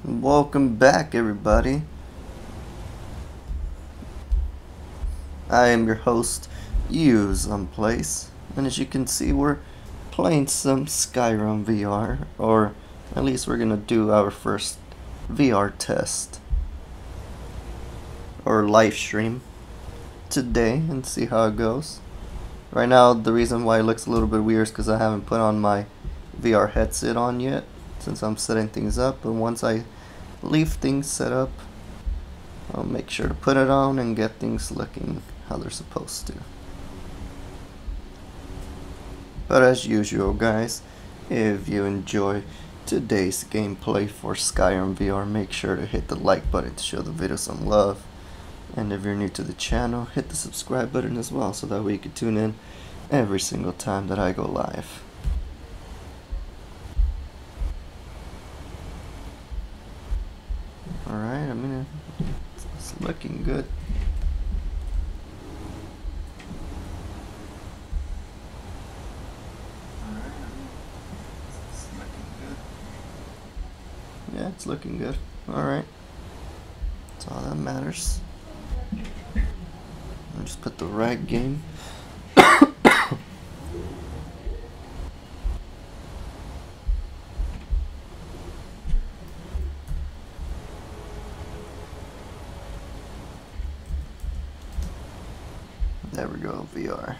Welcome back, everybody. I am your host, Place, and as you can see, we're playing some Skyrim VR, or at least we're gonna do our first VR test or live stream today and see how it goes. Right now, the reason why it looks a little bit weird is because I haven't put on my VR headset on yet, since I'm setting things up. But once I leave things set up, I'll make sure to put it on and get things looking how they're supposed to. But as usual, guys, if you enjoy today's gameplay for Skyrim VR, make sure to hit the like button to show the video some love. And if you're new to the channel, hit the subscribe button as well, so that way you can tune in every single time that I go live. Alright, I mean, it's looking good. Yeah, it's looking good. Alright. That's all that matters. I'll just put the right game. There we go, VR.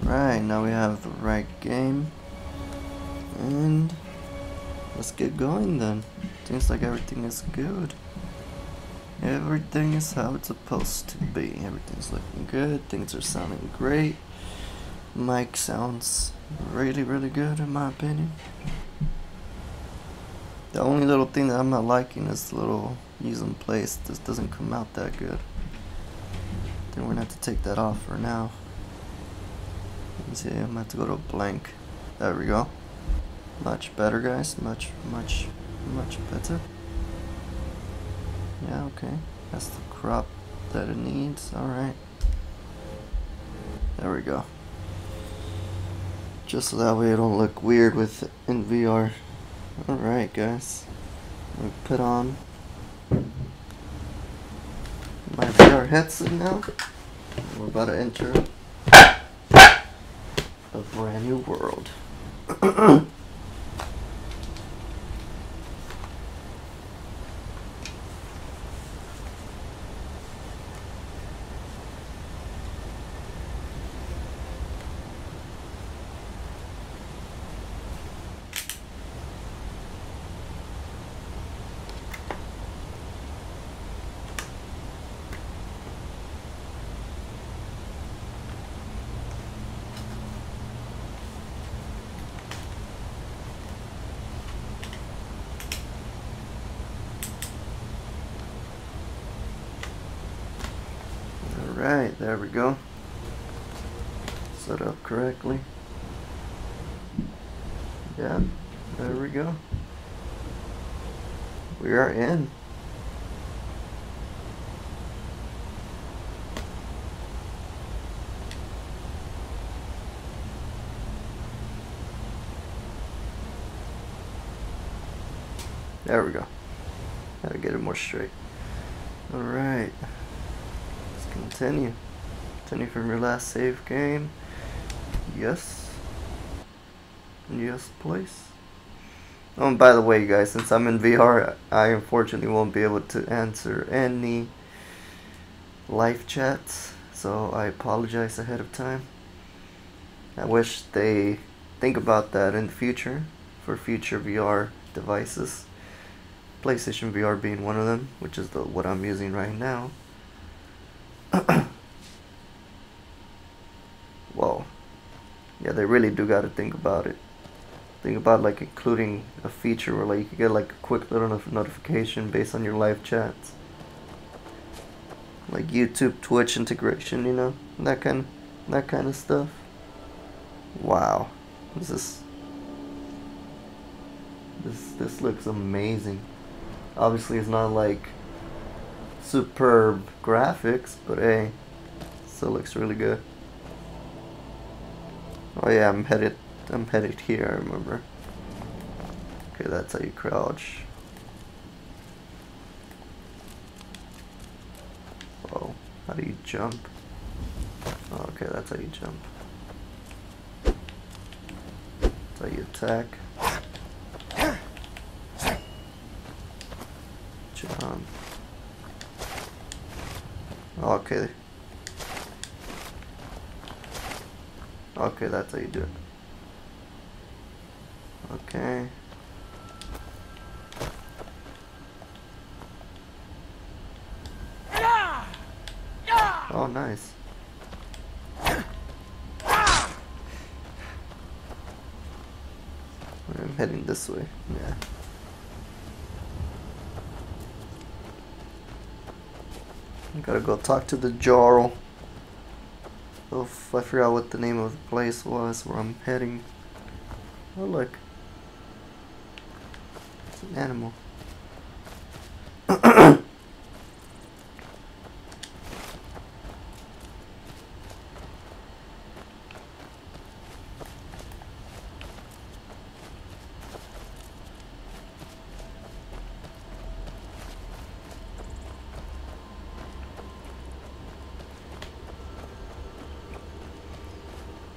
Alright, now we have the right game. And let's get going then. Seems like everything is good. Everything is how it's supposed to be. Everything's looking good. Things are sounding great. Mic sounds really good in my opinion. The only little thing that I'm not liking is the little use in place. This doesn't come out that good. I think we're gonna have to take that off for now. Let's see, I'm gonna have to go to blank. There we go. Much better, guys. Much better. Yeah, okay. That's the crop that it needs. Alright. There we go. Just so that way it don't look weird with in VR. Alright, guys. I'm gonna put on my VR headset now. We're about to enter a brand new world. Alright, there we go. Set up correctly. Yeah, there we go. We are in. There we go. Gotta get it more straight. Alright. Continue. Continue from your last save game. Yes. Yes, please. Oh, and by the way, guys, since I'm in VR, I unfortunately won't be able to answer any live chats, so I apologize ahead of time. I wish they think about that in the future for future VR devices. PlayStation VR being one of them, which is what I'm using right now. Whoa. Yeah, they really do gotta think about it. Think about like including a feature where like you could get like a quick little notification based on your live chats. Like YouTube, Twitch integration, you know? That kind of stuff. Wow. This looks amazing. Obviously it's not like superb graphics, but hey, still looks really good. Oh yeah, I'm headed here, I remember. Okay, that's how you crouch. Oh, how do you jump? Oh, okay, that's how you jump. That's how you attack. Jump. Okay. Okay, that's how you do it. Okay. Oh, nice. I'm heading this way. Yeah. I gotta go talk to the Jarl. Oh, I forgot what the name of the place was where I'm heading. Oh, look. It's an animal.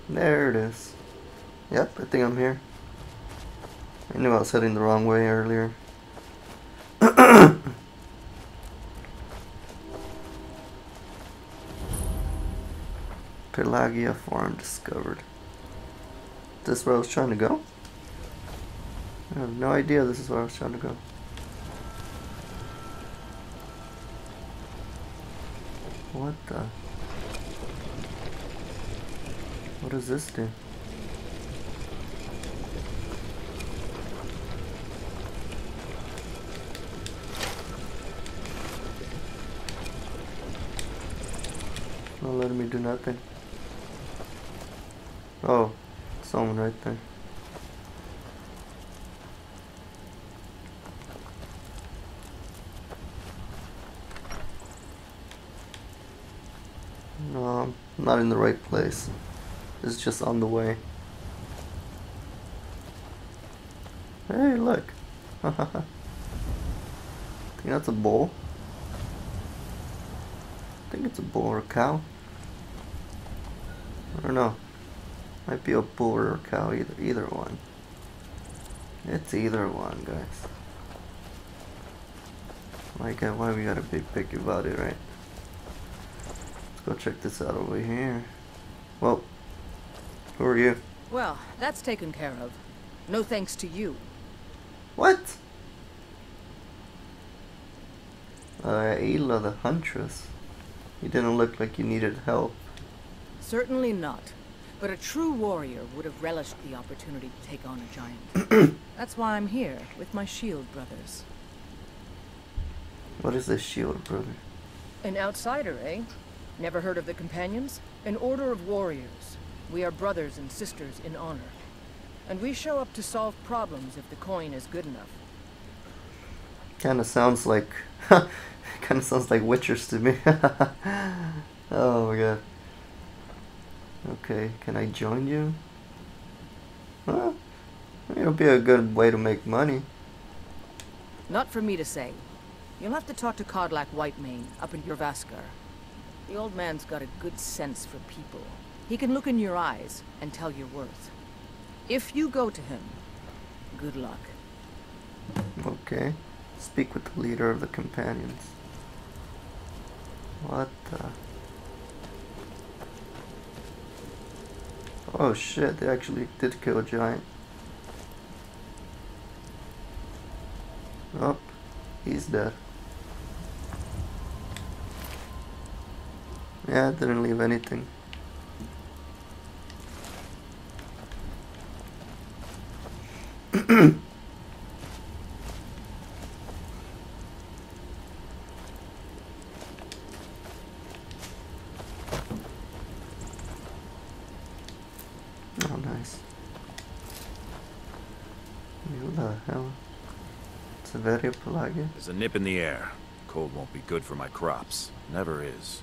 There it is. Yep, I think I'm here. I knew I was heading the wrong way earlier. Pelagia farm discovered. Is this where I was trying to go? I have no idea this is where I was trying to go. What the? What does this do? Not letting me do nothing. Oh, someone right there. No, I'm not in the right place. It's just on the way. Hey, look. I think that's a bull. I think it's a bull or a cow. I don't know. Might be a bull or a cow, either one. It's either one, guys. Like, why we gotta be picky about it, right? Let's go check this out over here. Well, who are you? Well, that's taken care of. No thanks to you. What? Ayla the Huntress. You didn't look like you needed help. Certainly not. But a true warrior would have relished the opportunity to take on a giant. That's why I'm here, with my shield brothers. What is a shield brother? An outsider, eh? Never heard of the Companions? An order of warriors. We are brothers and sisters in honor. And we show up to solve problems if the coin is good enough. Kinda sounds like... kinda sounds like Witchers to me. Oh my god. Okay, can I join you? Well, it'll be a good way to make money. Not for me to say. You'll have to talk to Kodlak Whitemane up in Jorvaskar. The old man's got a good sense for people. He can look in your eyes and tell your worth. If you go to him, good luck. Okay. Speak with the leader of the companions. What the... Oh shit, they actually did kill a giant. Oh, he's dead. Yeah, didn't leave anything. Oh, nice. What the hell? It's a very Pelagia. There's a nip in the air. cold won't be good for my crops. Never is.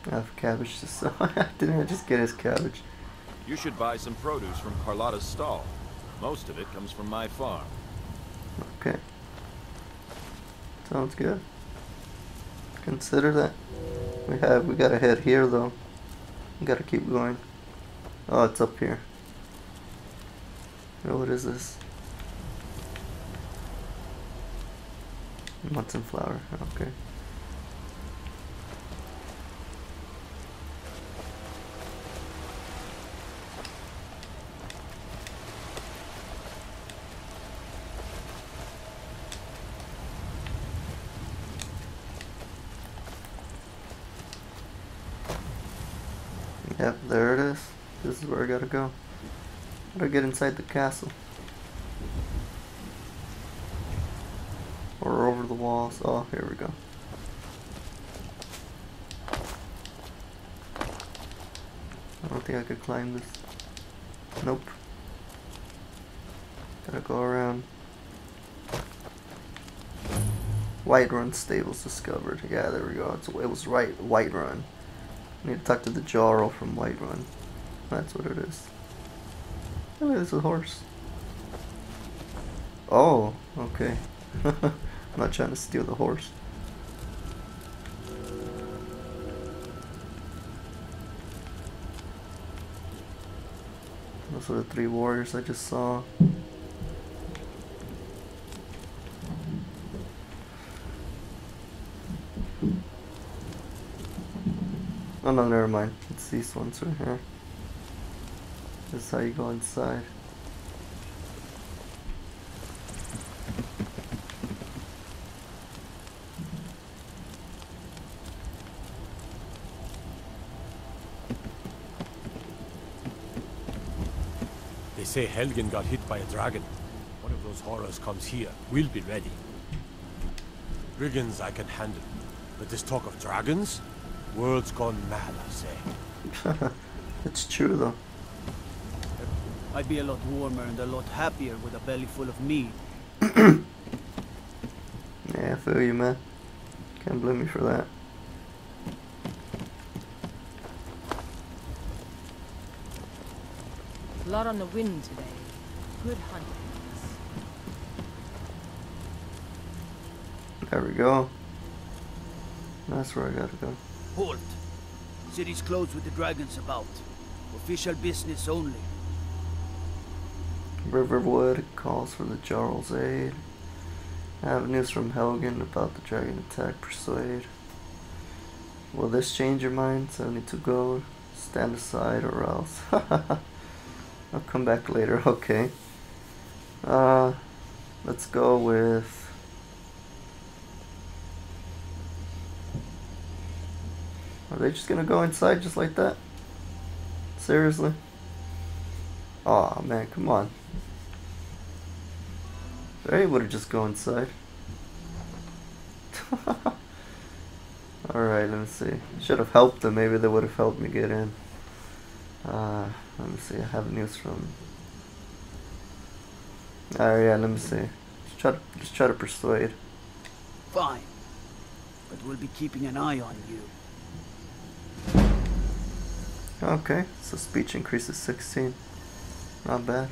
I have cabbage to sow. Didn't I just get his cabbage? You should buy some produce from Carlotta's stall. Most of it comes from my farm. Okay. Sounds good. Consider that. We gotta head here though. We gotta keep going. Oh, it's up here. Oh, what is this? Mutton flour. Okay. Yep, there it is. This is where I gotta go. How do I get inside the castle? Or over the walls? Oh, here we go. I don't think I could climb this. Nope. Gotta go around. Whiterun stables discovered. Yeah, there we go. It was right. Whiterun. I need to talk to the Jarl from Whiterun. That's what it is. Oh, there's a horse. Oh, okay. I'm not trying to steal the horse. Those are the 3 warriors I just saw. Oh no, never mind. It's these ones right here. This is how you go inside. They say Helgen got hit by a dragon. One of those horrors comes here. We'll be ready. Brigands I can handle. But this talk of dragons? World's gone mad, I say. It's true though. I'd be a lot warmer and a lot happier with a belly full of meat. Yeah, I feel you, man. Can't blame me for that. A lot on the wind today. Good hunting. There we go. That's where I gotta go. Halt! City's closed with the dragons about. Official business only. Riverwood calls for the Jarl's aid. I have news from Helgen about the dragon attack. Persuade. Will this change your mind? 72 gold. Stand aside or else. I'll come back later. Okay. Let's go with... Are they just gonna go inside just like that? Seriously? Aw, man, come on. They're able to just go inside. Alright, let me see. Should have helped them. Maybe they would have helped me get in. Let me see. I have news from... Alright, yeah, let me see. Just try to persuade. Fine. But we'll be keeping an eye on you. Okay, so speech increases 16. Not bad.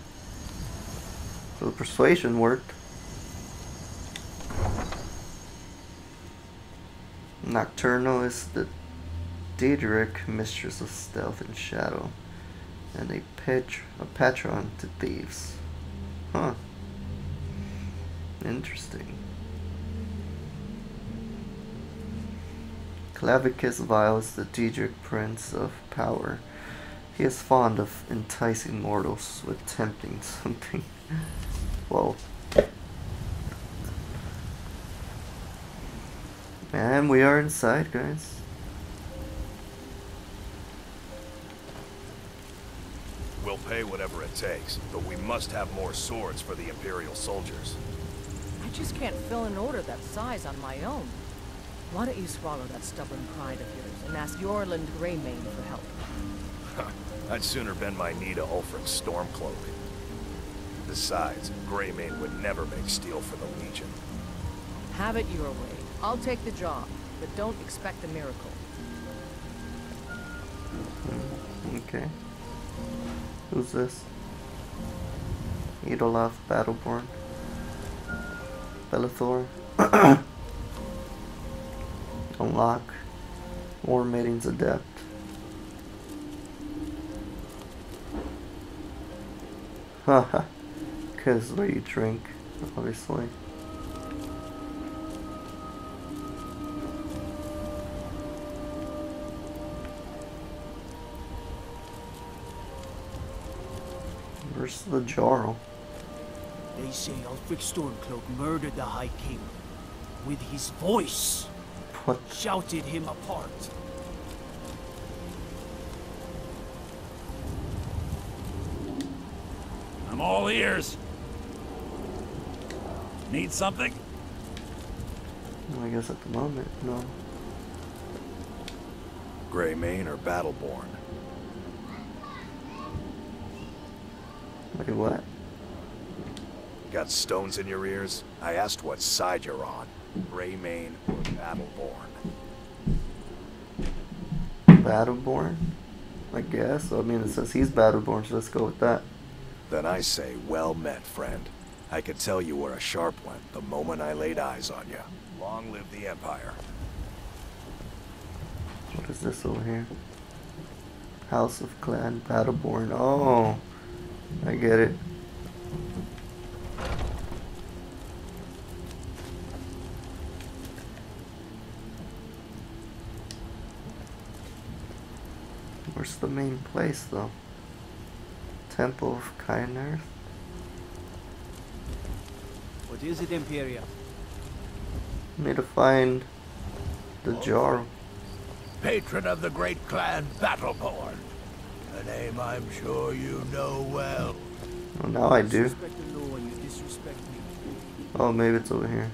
So the persuasion worked. Nocturnal is the Daedric, mistress of stealth and shadow, and a patron to thieves. Huh. Interesting. Clavicus Vile is the Daedric prince of power. He is fond of enticing mortals with tempting something. Whoa. And we are inside, guys. We'll pay whatever it takes, but we must have more swords for the Imperial soldiers. I just can't fill an order that size on my own. Why don't you swallow that stubborn pride of yours and ask Yorland Greymane for help? I'd sooner bend my knee to Ulfric's Stormcloak. Besides, Greymane would never make steel for the Legion. Have it your way. I'll take the job, but don't expect a miracle. Okay. Who's this? Idolaf Battleborn. Bellathor. Unlock. War Maidens Adept. Haha. Because the way you drink, obviously. Where's the Jarl? They say Ulfric Stormcloak murdered the High King. With his voice. What? Shouted him apart. I'm all ears. Need something? Well, I guess at the moment, no. Greymane or Battleborn? Wait, what? Got stones in your ears? I asked what side you're on. Greymane or Battleborn? Battleborn? I guess. I mean, it says he's Battleborn, so let's go with that. Then I say, well met, friend. I could tell you were a sharp one the moment I laid eyes on you. Long live the Empire. What is this over here? House of Clan Battleborn. Oh, I get it. Where's the main place, though? Temple of Kyner? What is it, Imperial? Need to find the jar. Patron of the great clan Battleborn. A name I'm sure you know well. Well, now I do. Disrespect the law, you disrespect me. Oh, maybe it's over here.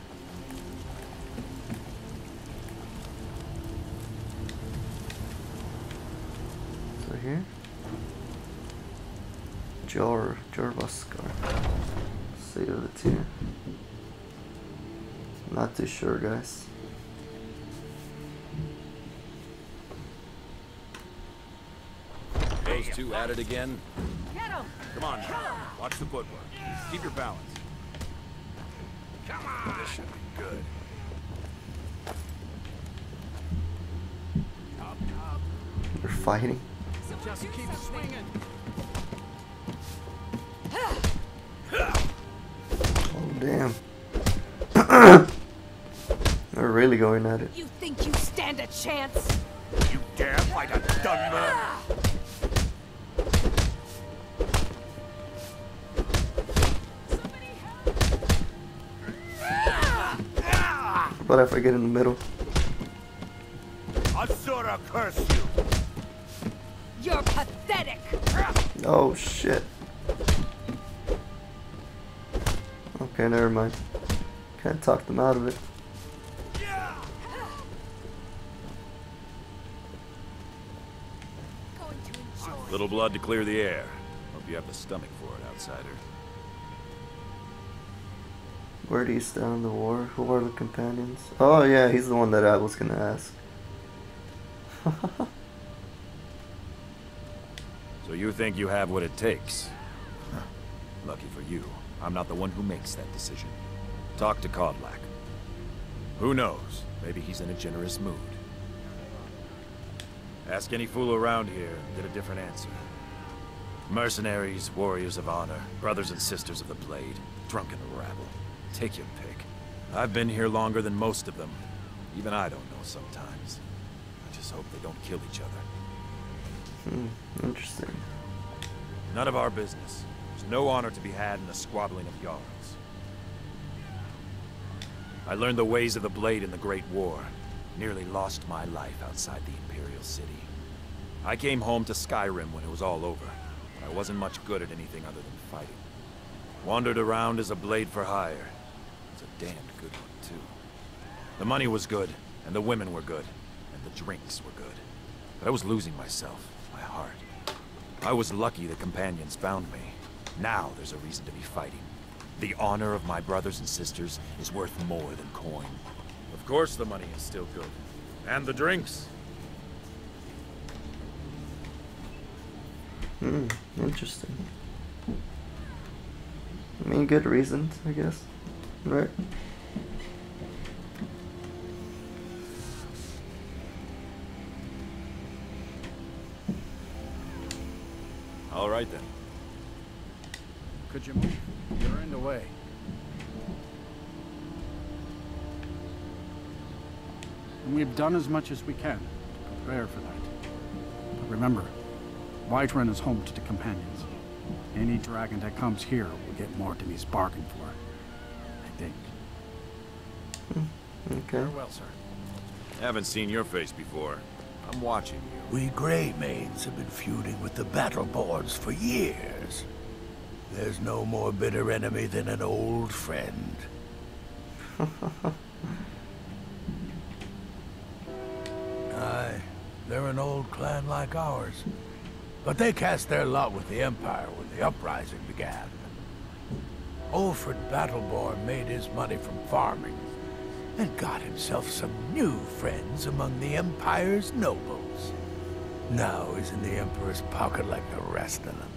So here? Jorvaskar. Save the two. Not too sure, guys. Those two at it again? Get him! Come on now. Watch the footwork. Keep your balance. Come on! This should be good. They're fighting. Just keep swinging. Oh, damn. They're really going at it. You think you stand a chance? You dare fight a Dunmer? But if I get in the middle. Asura curse you! You're pathetic! Oh, shit. Okay, never mind. Can't talk them out of it. Little blood to clear the air. Hope you have the stomach for it, outsider. Where do you stand in the war? Who are the companions? Oh yeah, he's the one that I was gonna ask. So you think you have what it takes? Huh. Lucky for you, I'm not the one who makes that decision. Talk to Kodlak. Who knows? Maybe he's in a generous mood. Ask any fool around here and get a different answer. Mercenaries, warriors of honor, brothers and sisters of the blade, drunken rabble. Take your pick. I've been here longer than most of them. Even I don't know sometimes. I just hope they don't kill each other. Interesting. None of our business. There's no honor to be had in the squabbling of Jarls. I learned the ways of the blade in the Great War. Nearly lost my life outside the Imperial City. I came home to Skyrim when it was all over, but I wasn't much good at anything other than fighting. Wandered around as a blade for hire. It's a damned good one, too. The money was good, and the women were good, and the drinks were good. But I was losing myself, my heart. I was lucky the companions found me. Now there's a reason to be fighting. The honor of my brothers and sisters is worth more than coin. Of course the money is still good. And the drinks. Interesting. I mean, good reasons, I guess. Right? All right then. Could you move? You're in the way. And we've done as much as we can to prepare for that. But remember, Whiterun is home to the companions. Any dragon that comes here will get more than he's bargained for. I think. Okay. Farewell, sir. Haven't seen your face before. I'm watching you. We Greymanes have been feuding with the Battleborns for years. There's no more bitter enemy than an old friend. Aye, they're an old clan like ours. But they cast their lot with the Empire when the uprising began. Ulfred Battleborn made his money from farming and got himself some new friends among the Empire's nobles. Now he's in the Emperor's pocket like the rest of them,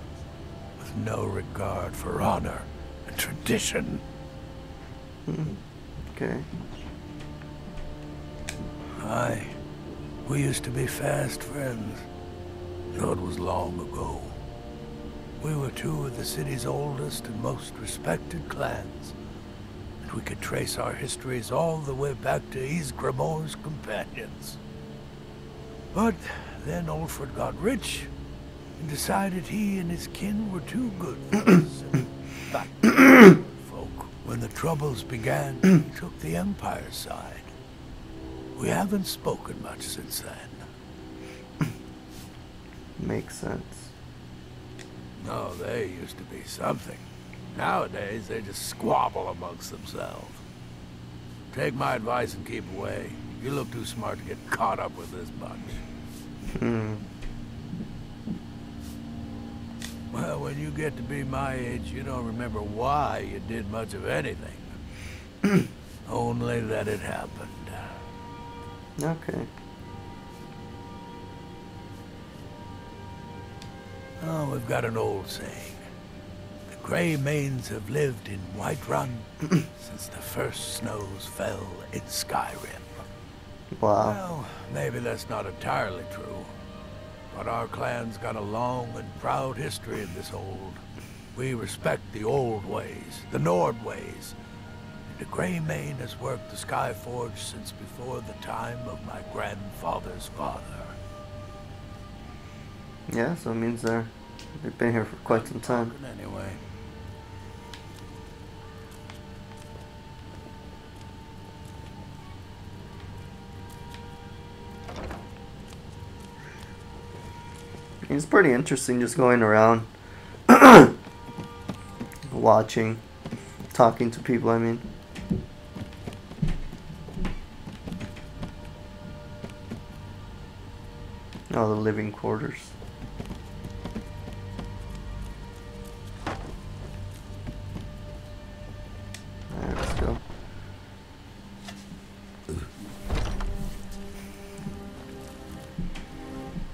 with no regard for honor and tradition. Okay. Aye, we used to be fast friends, though it was long ago. We were two of the city's oldest and most respected clans, and we could trace our histories all the way back to Ysgramor's companions. But then Ulfred got rich and decided he and his kin were too good for us and got folk. When the troubles began, he took the Empire's side. We haven't spoken much since then. Makes sense. No, they used to be something. Nowadays, they just squabble amongst themselves. Take my advice and keep away. You look too smart to get caught up with this bunch. Well, when you get to be my age, you don't remember why you did much of anything. Only that it happened. Okay. Oh, we've got an old saying. The Greymanes have lived in Whiterun since the first snows fell in Skyrim. Wow. Well, maybe that's not entirely true. But our clan's got a long and proud history in this hold. We respect the old ways, the Nord ways. And the Greymane has worked the Skyforge since before the time of my grandfather's father. Yeah, so it means they've been here for quite some time. Anyway. It's pretty interesting just going around watching, talking to people, I mean. Oh, the living quarters. Alright, let's go.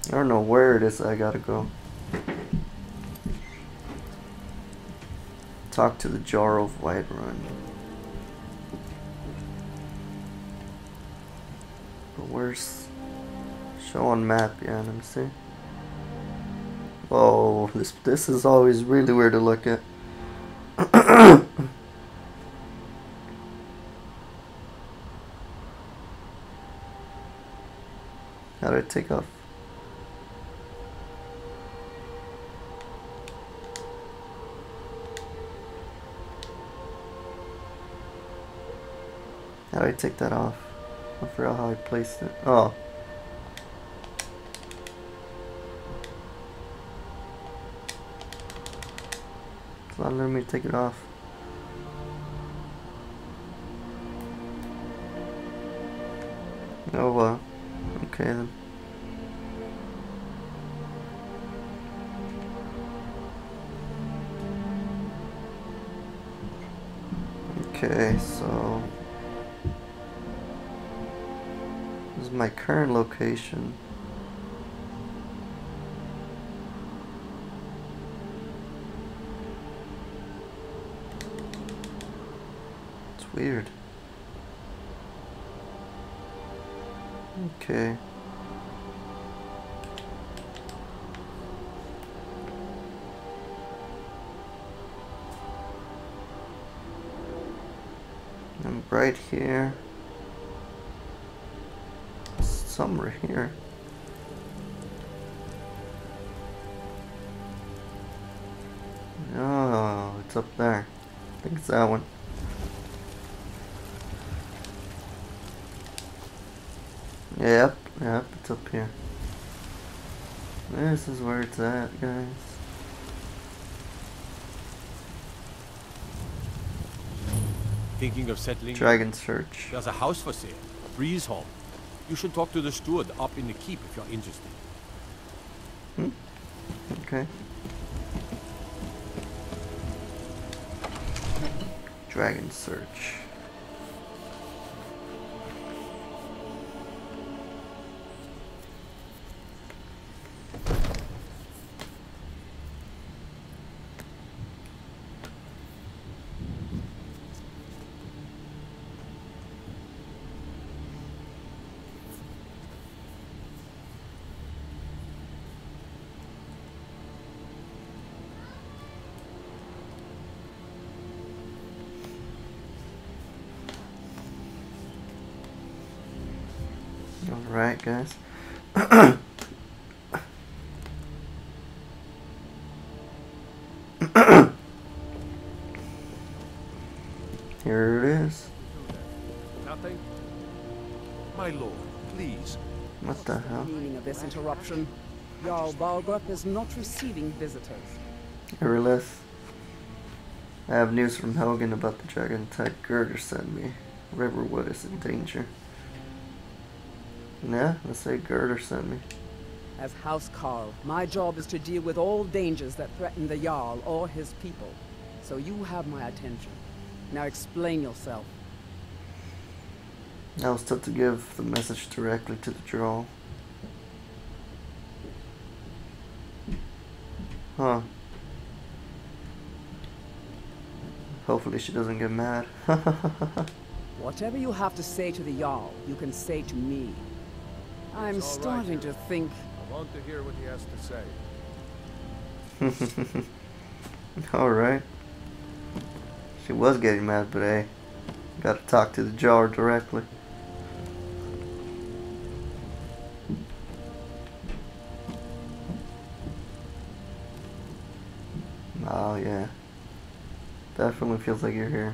I don't know where it is I gotta go. Talk to the Jar of Whiterun. But where's... Show on map, yeah, let me see. Oh, this is always really weird to look at. How do I take off? How do I take that off? I forgot how I placed it. Oh. It's not letting me take it off. Oh well. Okay then. Okay, so this is my current location. It's weird. Okay. I'm right here. Somewhere here. Oh, it's up there. I think it's that one. Yep, it's up here. This is where it's at, guys. Thinking of settling? Dragon Search. There's a house for sale, a breeze home. You should talk to the steward up in the keep if you're interested. Okay. Dragon Search. Alright, guys. Here it is. Nothing? My lord, please. What the hell? Meaning of this interruption? Jarl Balgrup is not receiving visitors. Irelith. I have news from Helgen about the dragon type Girder sent me. Riverwood is in danger. Yeah, let's say Girder sent me. As House Carl, my job is to deal with all dangers that threaten the Jarl or his people. So you have my attention. Now explain yourself. I was told to give the message directly to the Jarl. Huh. Hopefully she doesn't get mad. Whatever you have to say to the Jarl, you can say to me. I'm starting to think... I want to hear what he has to say. Alright. She was getting mad, but hey, gotta talk to the Jarl directly. Oh yeah. Definitely feels like you're here.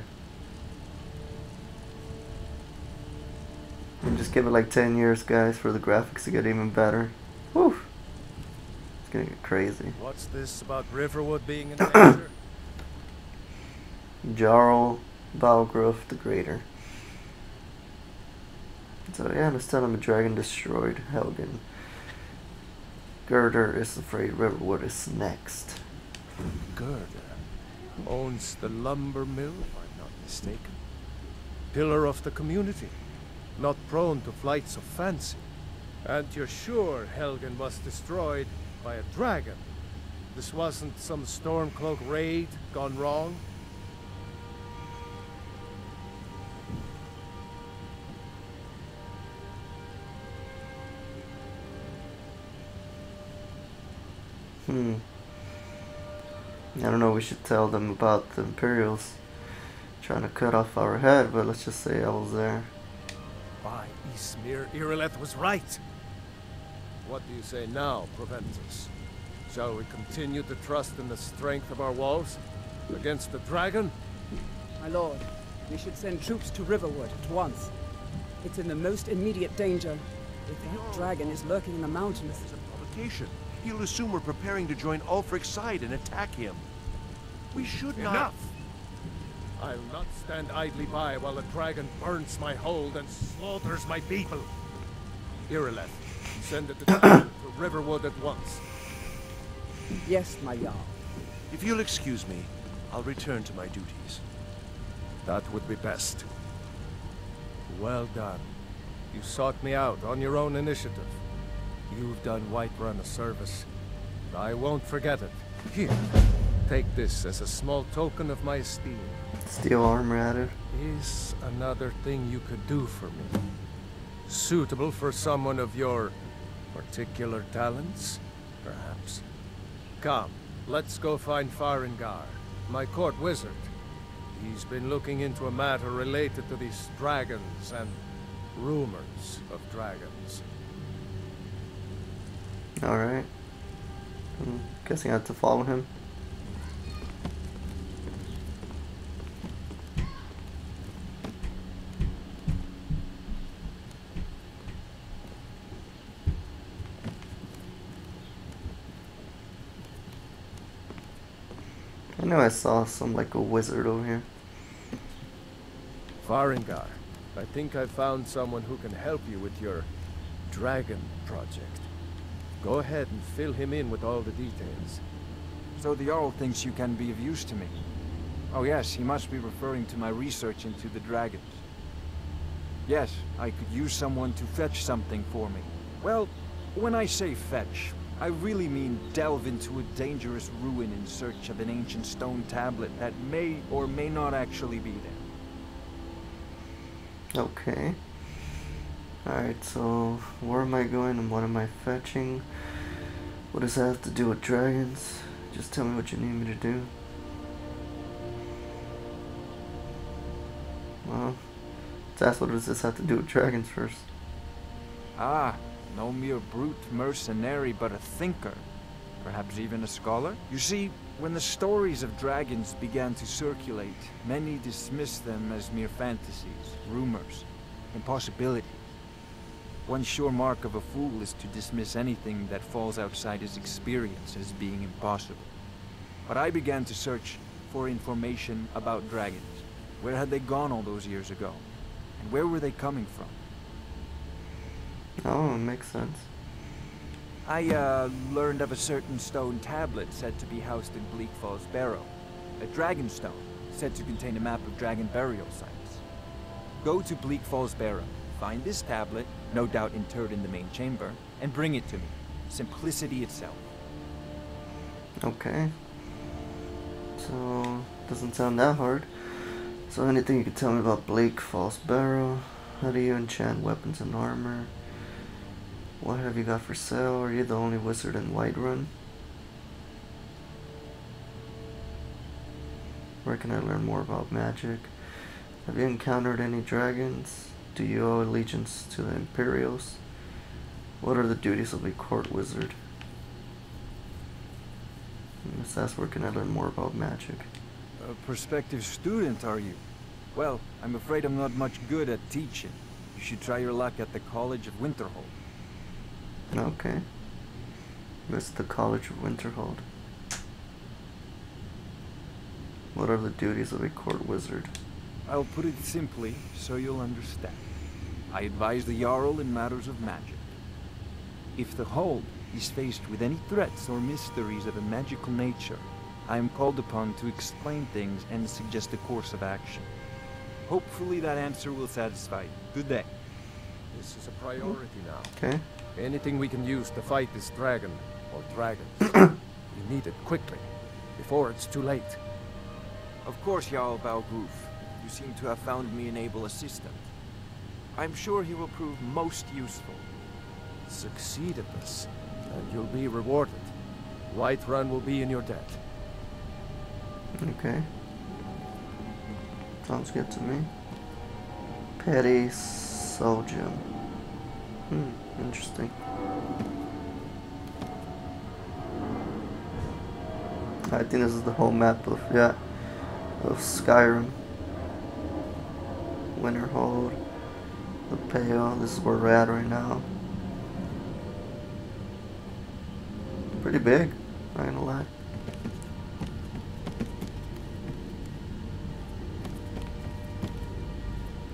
And just give it like 10 years, guys, for the graphics to get even better. Whew. It's gonna get crazy. What's this about Riverwood being in danger? Jarl Balgrup the Greater. So yeah, this time a dragon destroyed Helgen. Girder is afraid Riverwood is next. Girder owns the lumber mill, if I'm not mistaken. Pillar of the community. Not prone to flights of fancy. And you're sure Helgen was destroyed by a dragon? This wasn't some Stormcloak raid gone wrong? I don't know, we should tell them about the Imperials trying to cut off our head, but let's just say I was there. By Ysmir, Irileth was right. What do you say now, Proventus? Shall we continue to trust in the strength of our walls against the dragon? My lord, we should send troops to Riverwood at once. It's in the most immediate danger. If that dragon is lurking in the mountains... It's a provocation. He'll assume we're preparing to join Ulfric's side and attack him. We should not... Enough! I'll not stand idly by while the dragon burns my hold and slaughters my people. Irileth, send a detachment to Riverwood at once. Yes, my Jarl. If you'll excuse me, I'll return to my duties. That would be best. Well done. You sought me out on your own initiative. You've done Whiterun a service. I won't forget it. Here, take this as a small token of my esteem. Steel armor added. Is another thing you could do for me. Suitable for someone of your particular talents, perhaps. Come, let's go find Farengar, my court wizard. He's been looking into a matter related to these dragons and rumors of dragons. Alright. I'm guessing I have to follow him. I know I saw some like a wizard over here. Farengar, I think I found someone who can help you with your dragon project. Go ahead and fill him in with all the details. So the Jarl thinks you can be of use to me. Oh yes, he must be referring to my research into the dragons. Yes, I could use someone to fetch something for me. Well, when I say fetch, I really mean delve into a dangerous ruin in search of an ancient stone tablet that may or may not actually be there. Okay. Alright, so where am I going and what am I fetching? What does that have to do with dragons? Just tell me what you need me to do. Well, let's ask what does this have to do with dragons first. Ah, no mere brute mercenary, but a thinker. Perhaps even a scholar? You see, when the stories of dragons began to circulate, many dismissed them as mere fantasies, rumors, impossibilities. One sure mark of a fool is to dismiss anything that falls outside his experience as being impossible. But I began to search for information about dragons. Where had they gone all those years ago? And where were they coming from? Oh, it makes sense. I learned of a certain stone tablet said to be housed in Bleak Falls Barrow. A dragon stone, said to contain a map of dragon burial sites. Go to Bleak Falls Barrow, find this tablet, no doubt interred in the main chamber, and bring it to me. Simplicity itself. Okay. So, doesn't sound that hard. So anything you could tell me about Bleak Falls Barrow? How do you enchant weapons and armor? What have you got for sale? Are you the only wizard in Whiterun? Where can I learn more about magic? Have you encountered any dragons? Do you owe allegiance to the Imperials? What are the duties of a court wizard? Let's ask where can I learn more about magic? A prospective student, are you? Well, I'm afraid I'm not much good at teaching. You should try your luck at the College of Winterhold. Okay. This is the College of Winterhold. What are the duties of a court wizard? I'll put it simply so you'll understand. I advise the Jarl in matters of magic. If the Hold is faced with any threats or mysteries of a magical nature, I am called upon to explain things and suggest a course of action. Hopefully that answer will satisfy you. Good day. This is a priority now. Okay. Anything we can use to fight this dragon, or dragons, we need it quickly, before it's too late. Of course, Jarl Balgroof. You seem to have found me an able assistant. I'm sure he will prove most useful. Succeed at this, and you'll be rewarded. Whiterun will be in your debt. Okay. Sounds good to me. Petty Soul Gem. Interesting. I think this is the whole map of Skyrim. Winterhold, the Pale. This is where we're at right now. Pretty big, not gonna lie.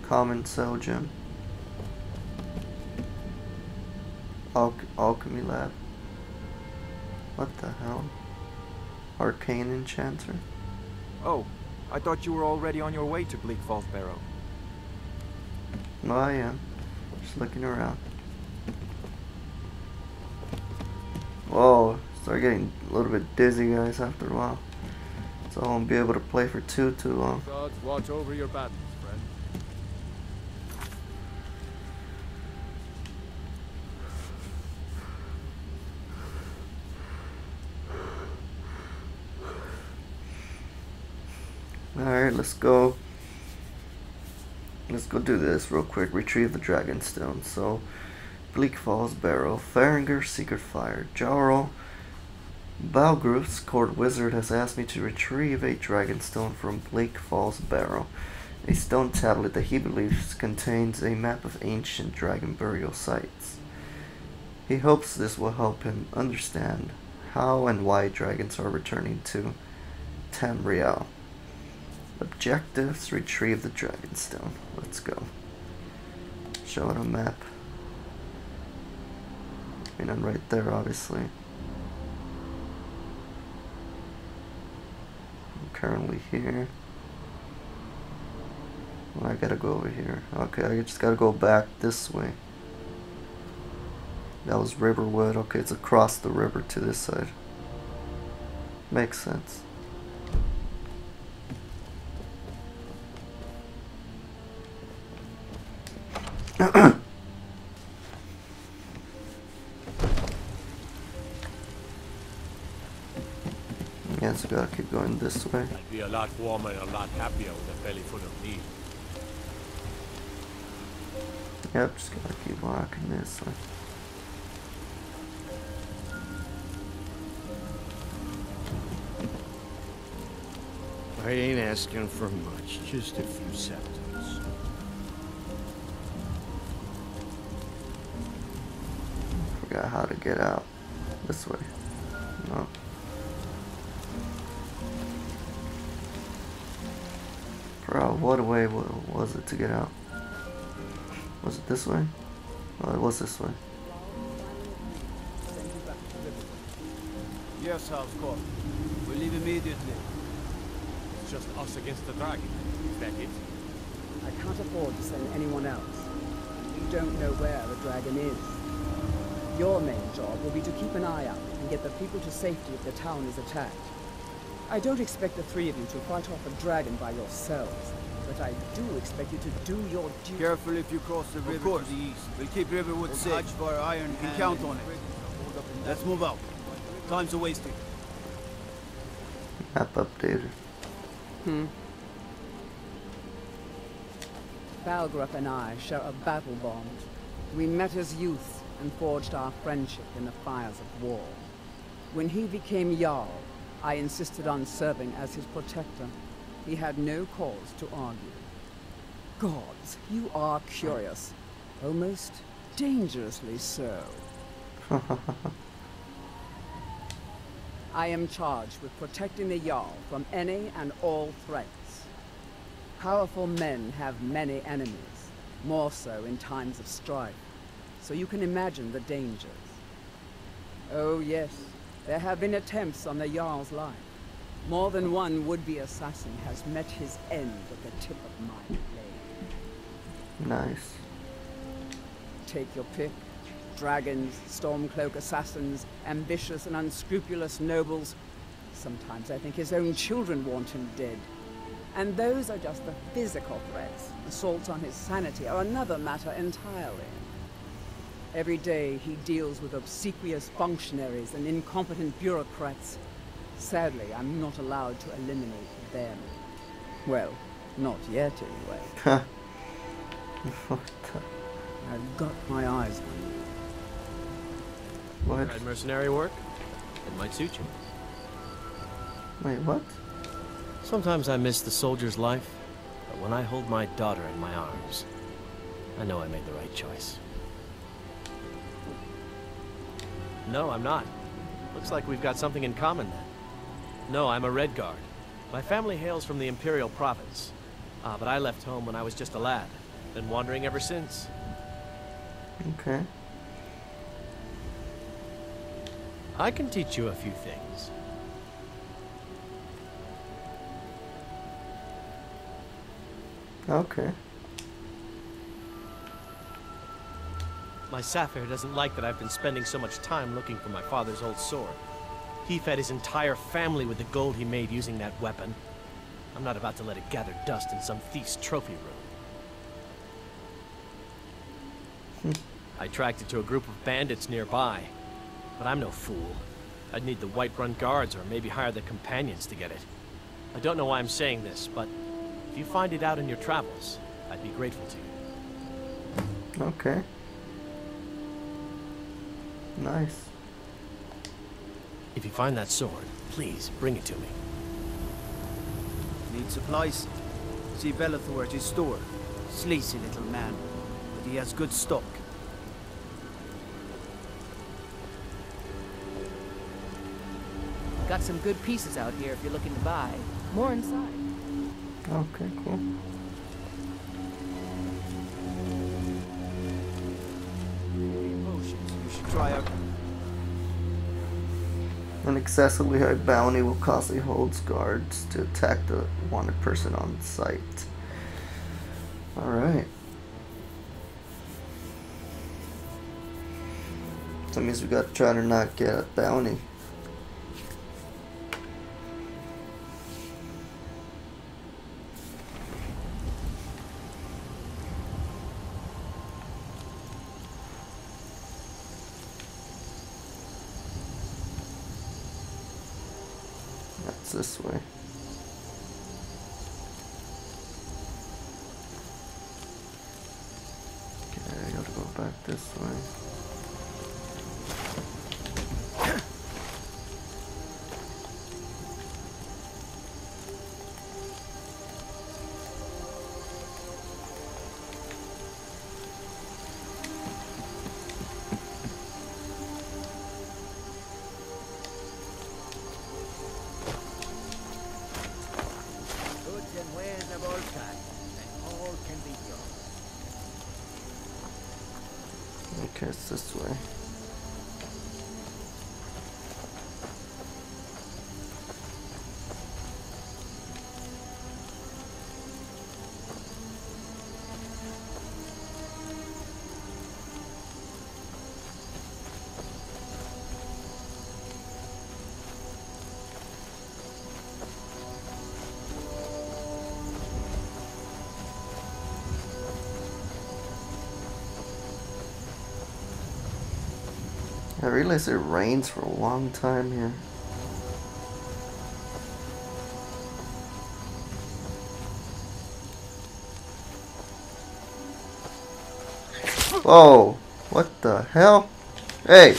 Common Cell Gem. Alchemy Lab. What the hell? Arcane Enchanter. Oh, I thought you were already on your way to Bleak Falls Barrow. No, I am. Just looking around. Whoa, start getting a little bit dizzy, guys, after a while. So I won't be able to play for too long. God, watch over your battles, friend. Alright, let's go. Let's go do this real quick. Retrieve the Dragonstone. So, Bleak Falls Barrow. Farengar, Secret Fire. Jarl Balgruth's court wizard has asked me to retrieve a Dragonstone from Bleak Falls Barrow. A stone tablet that he believes contains a map of ancient dragon burial sites. He hopes this will help him understand how and why dragons are returning to Tamriel. Objectives: retrieve the Dragonstone. Let's go. Show it a map. I mean, I'm right there, obviously. I'm currently here. Well, I gotta go over here. Okay, I just gotta go back this way. That was Riverwood. Okay, it's across the river to this side. Makes sense. Yeah, so gotta keep going this way. I'd be a lot warmer and a lot happier with a belly full of meat. Yep, just gotta keep walking this way. I ain't asking for much, just a few seconds. Forgot how to get out. This way. No. Bro, what way was it to get out? Was it this way? Oh, it was this way. Yes, House Call. We'll leave immediately. It's just us against the dragon. Is that it? I can't afford to send anyone else. We don't know where the dragon is. Your main job will be to keep an eye out and get the people to safety if the town is attacked. I don't expect the three of you to fight off a dragon by yourselves, but I do expect you to do your duty. Careful if you cross the river to the east. We'll keep Riverwood safe. For our iron you can count on it. Let's move out. Time's a wasting. Map updated. Balgruth and I share a battle bond. We met as youth and forged our friendship in the fires of war. When he became Jarl, I insisted on serving as his protector. He had no cause to argue. Gods, you are curious. Almost dangerously so. I am charged with protecting the Jarl from any and all threats. Powerful men have many enemies, more so in times of strife, so you can imagine the dangers. Oh yes, there have been attempts on the Jarl's life. More than one would-be assassin has met his end at the tip of my blade. Nice. Take your pick. Dragons, Stormcloak assassins, ambitious and unscrupulous nobles. Sometimes I think his own children want him dead. And those are just the physical threats. Assaults on his sanity are another matter entirely. Every day he deals with obsequious functionaries and incompetent bureaucrats. Sadly, I'm not allowed to eliminate them. Well, not yet anyway. What the? I've got my eyes on you. What? Tried mercenary work? It might suit you. Wait, what? Sometimes I miss the soldier's life, but when I hold my daughter in my arms, I know I made the right choice. No, I'm not. Looks like we've got something in common then. No, I'm a Redguard. My family hails from the Imperial Province. But I left home when I was just a lad. Been wandering ever since. Okay. I can teach you a few things. Okay. My Sapphire doesn't like that I've been spending so much time looking for my father's old sword. He fed his entire family with the gold he made using that weapon. I'm not about to let it gather dust in some thief's trophy room. I tracked it to a group of bandits nearby, but I'm no fool. I'd need the Whiterun guards or maybe hire the companions to get it. I don't know why I'm saying this, but if you find it out in your travels, I'd be grateful to you. Okay. Nice. If you find that sword, please bring it to me. Need supplies? See Bellathor at his store. Sleazy little man, but he has good stock. Got some good pieces out here if you're looking to buy. More inside. Okay, cool. Potions you should try out. An excessively high bounty will constantly hold guards to attack the wanted person on sight. Alright. That means we gotta try to not get a bounty. That's this way. Okay, I gotta go back this way. Okay, it's this way. I realize it rains for a long time here. Whoa! What the hell? Hey!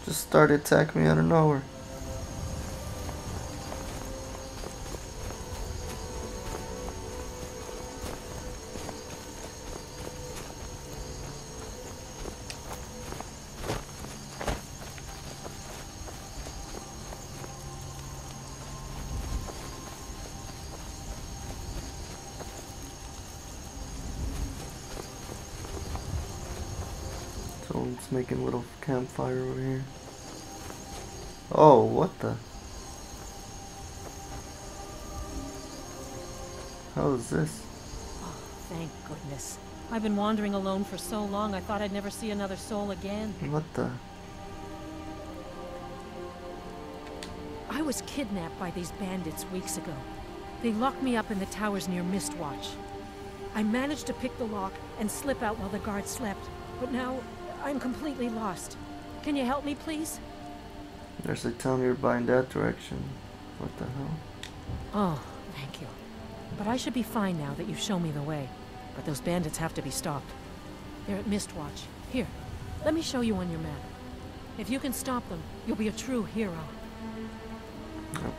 Just started attacking me out of nowhere. Someone's making a little campfire over here. Oh, what the? How is this? Oh, thank goodness. I've been wandering alone for so long, I thought I'd never see another soul again. What the? I was kidnapped by these bandits weeks ago. They locked me up in the towers near Mistwatch. I managed to pick the lock and slip out while the guards slept, but now I'm completely lost. Can you help me, please? There's a town nearby in that direction. What the hell? Oh, thank you. But I should be fine now that you've shown me the way. But those bandits have to be stopped. They're at Mistwatch. Here, let me show you on your map. If you can stop them, you'll be a true hero.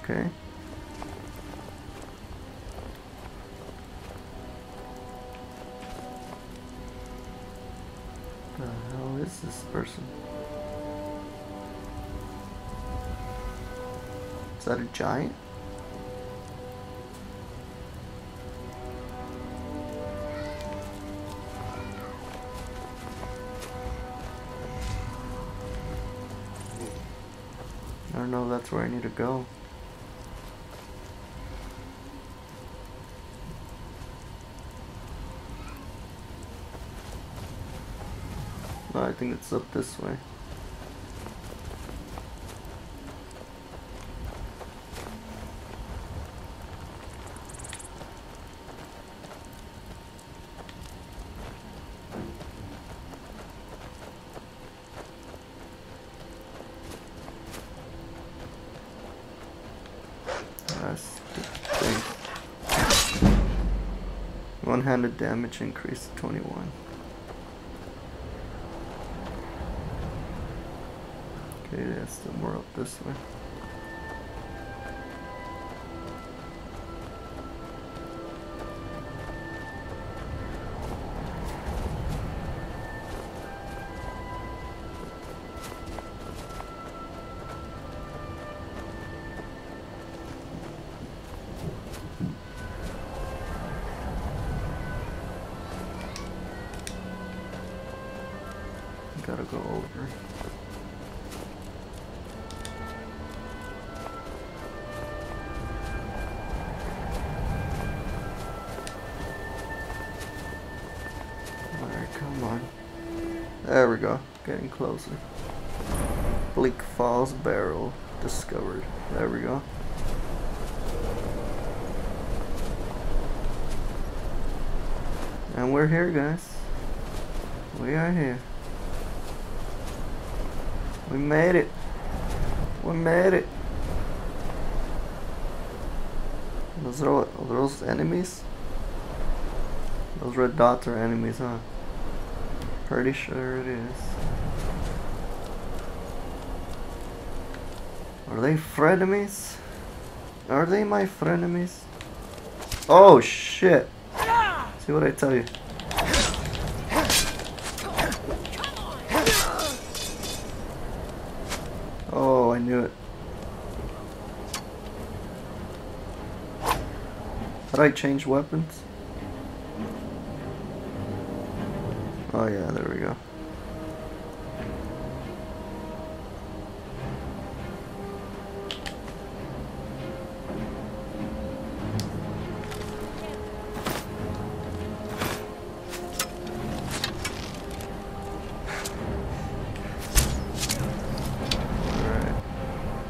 Okay. The hell is this person? Is that a giant? I don't know if that's where I need to go. No, I think it's up this way. One-handed damage increased to 21. Okay, there's still more up this way. Gotta go over. Alright, come on. There we go. Getting closer. Bleak Falls barrel discovered. There we go. And we're here, guys. We are here. We made it. We made it. Those are those enemies? Those red dots are enemies, huh? Pretty sure it is. Are they frenemies? Are they my frenemies? Oh shit! See what I tell you? Oh, I knew it. Did I change weapons? Oh yeah, there we go.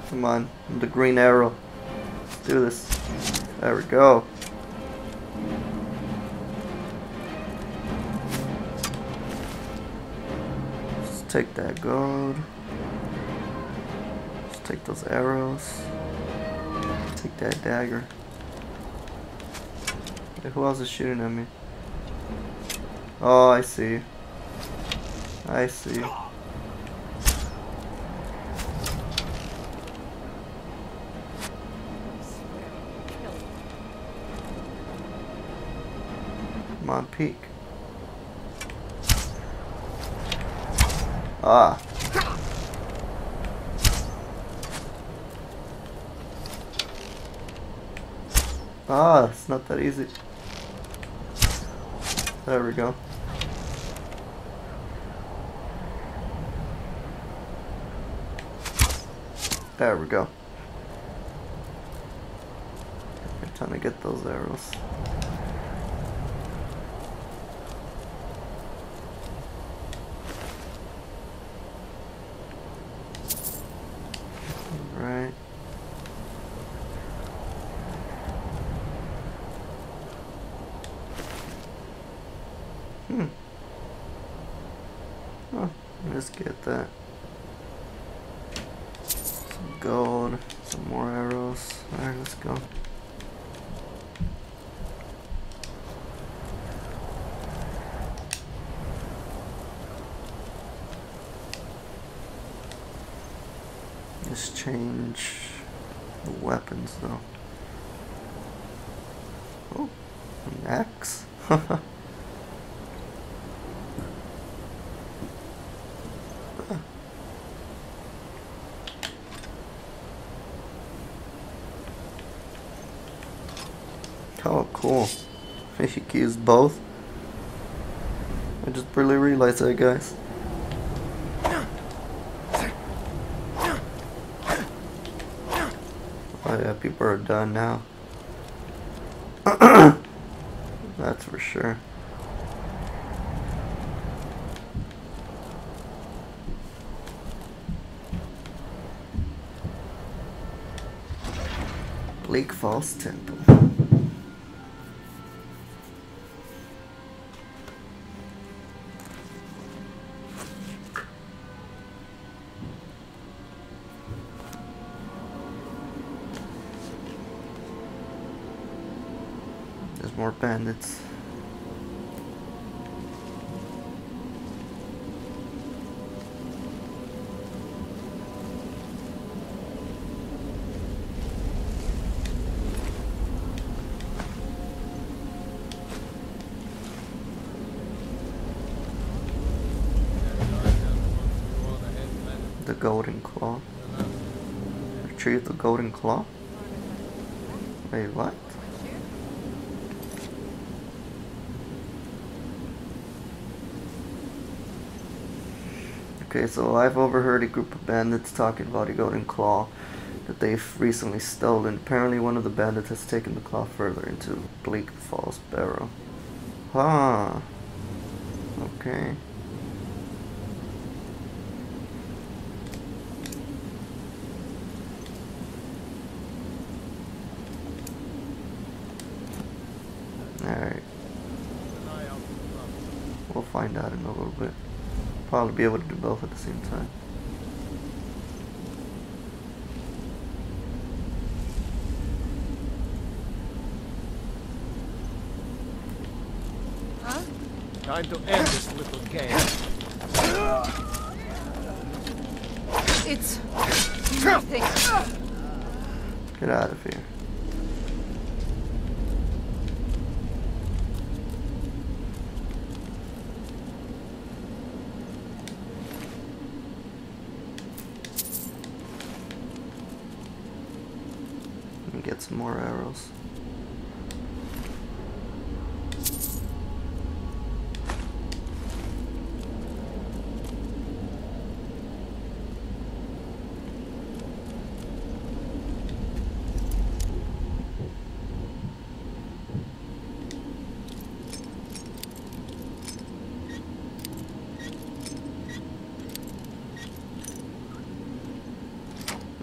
Come on, the green arrow. Let's do this. There we go. Just take that gold. Just take those arrows. Take that dagger. Hey, who else is shooting at me? Oh, I see. I see. Come on, peek. Ah. Ah, it's not that easy. There we go. There we go. I'm trying to get those arrows. Right. Oh, let's get that. Some gold, some more arrows. Alright, let's go. Let's change the weapons though. Oh, an axe. Oh, cool. You can use both. I just barely realized that, guys. Oh yeah, people are done now. That's for sure. Bleak Falls Temple. There's more bandits. The golden claw. Retrieve the golden claw? Wait, what? Okay, so I've overheard a group of bandits talking about a golden claw that they've recently stolen. Apparently one of the bandits has taken the claw further into Bleak Falls Barrow. Huh. Okay. Alright. We'll find out in a little bit. Probably be able to do both at the same time. Huh? Time to end this little game. It's nothing. Get out of here. Get some more arrows.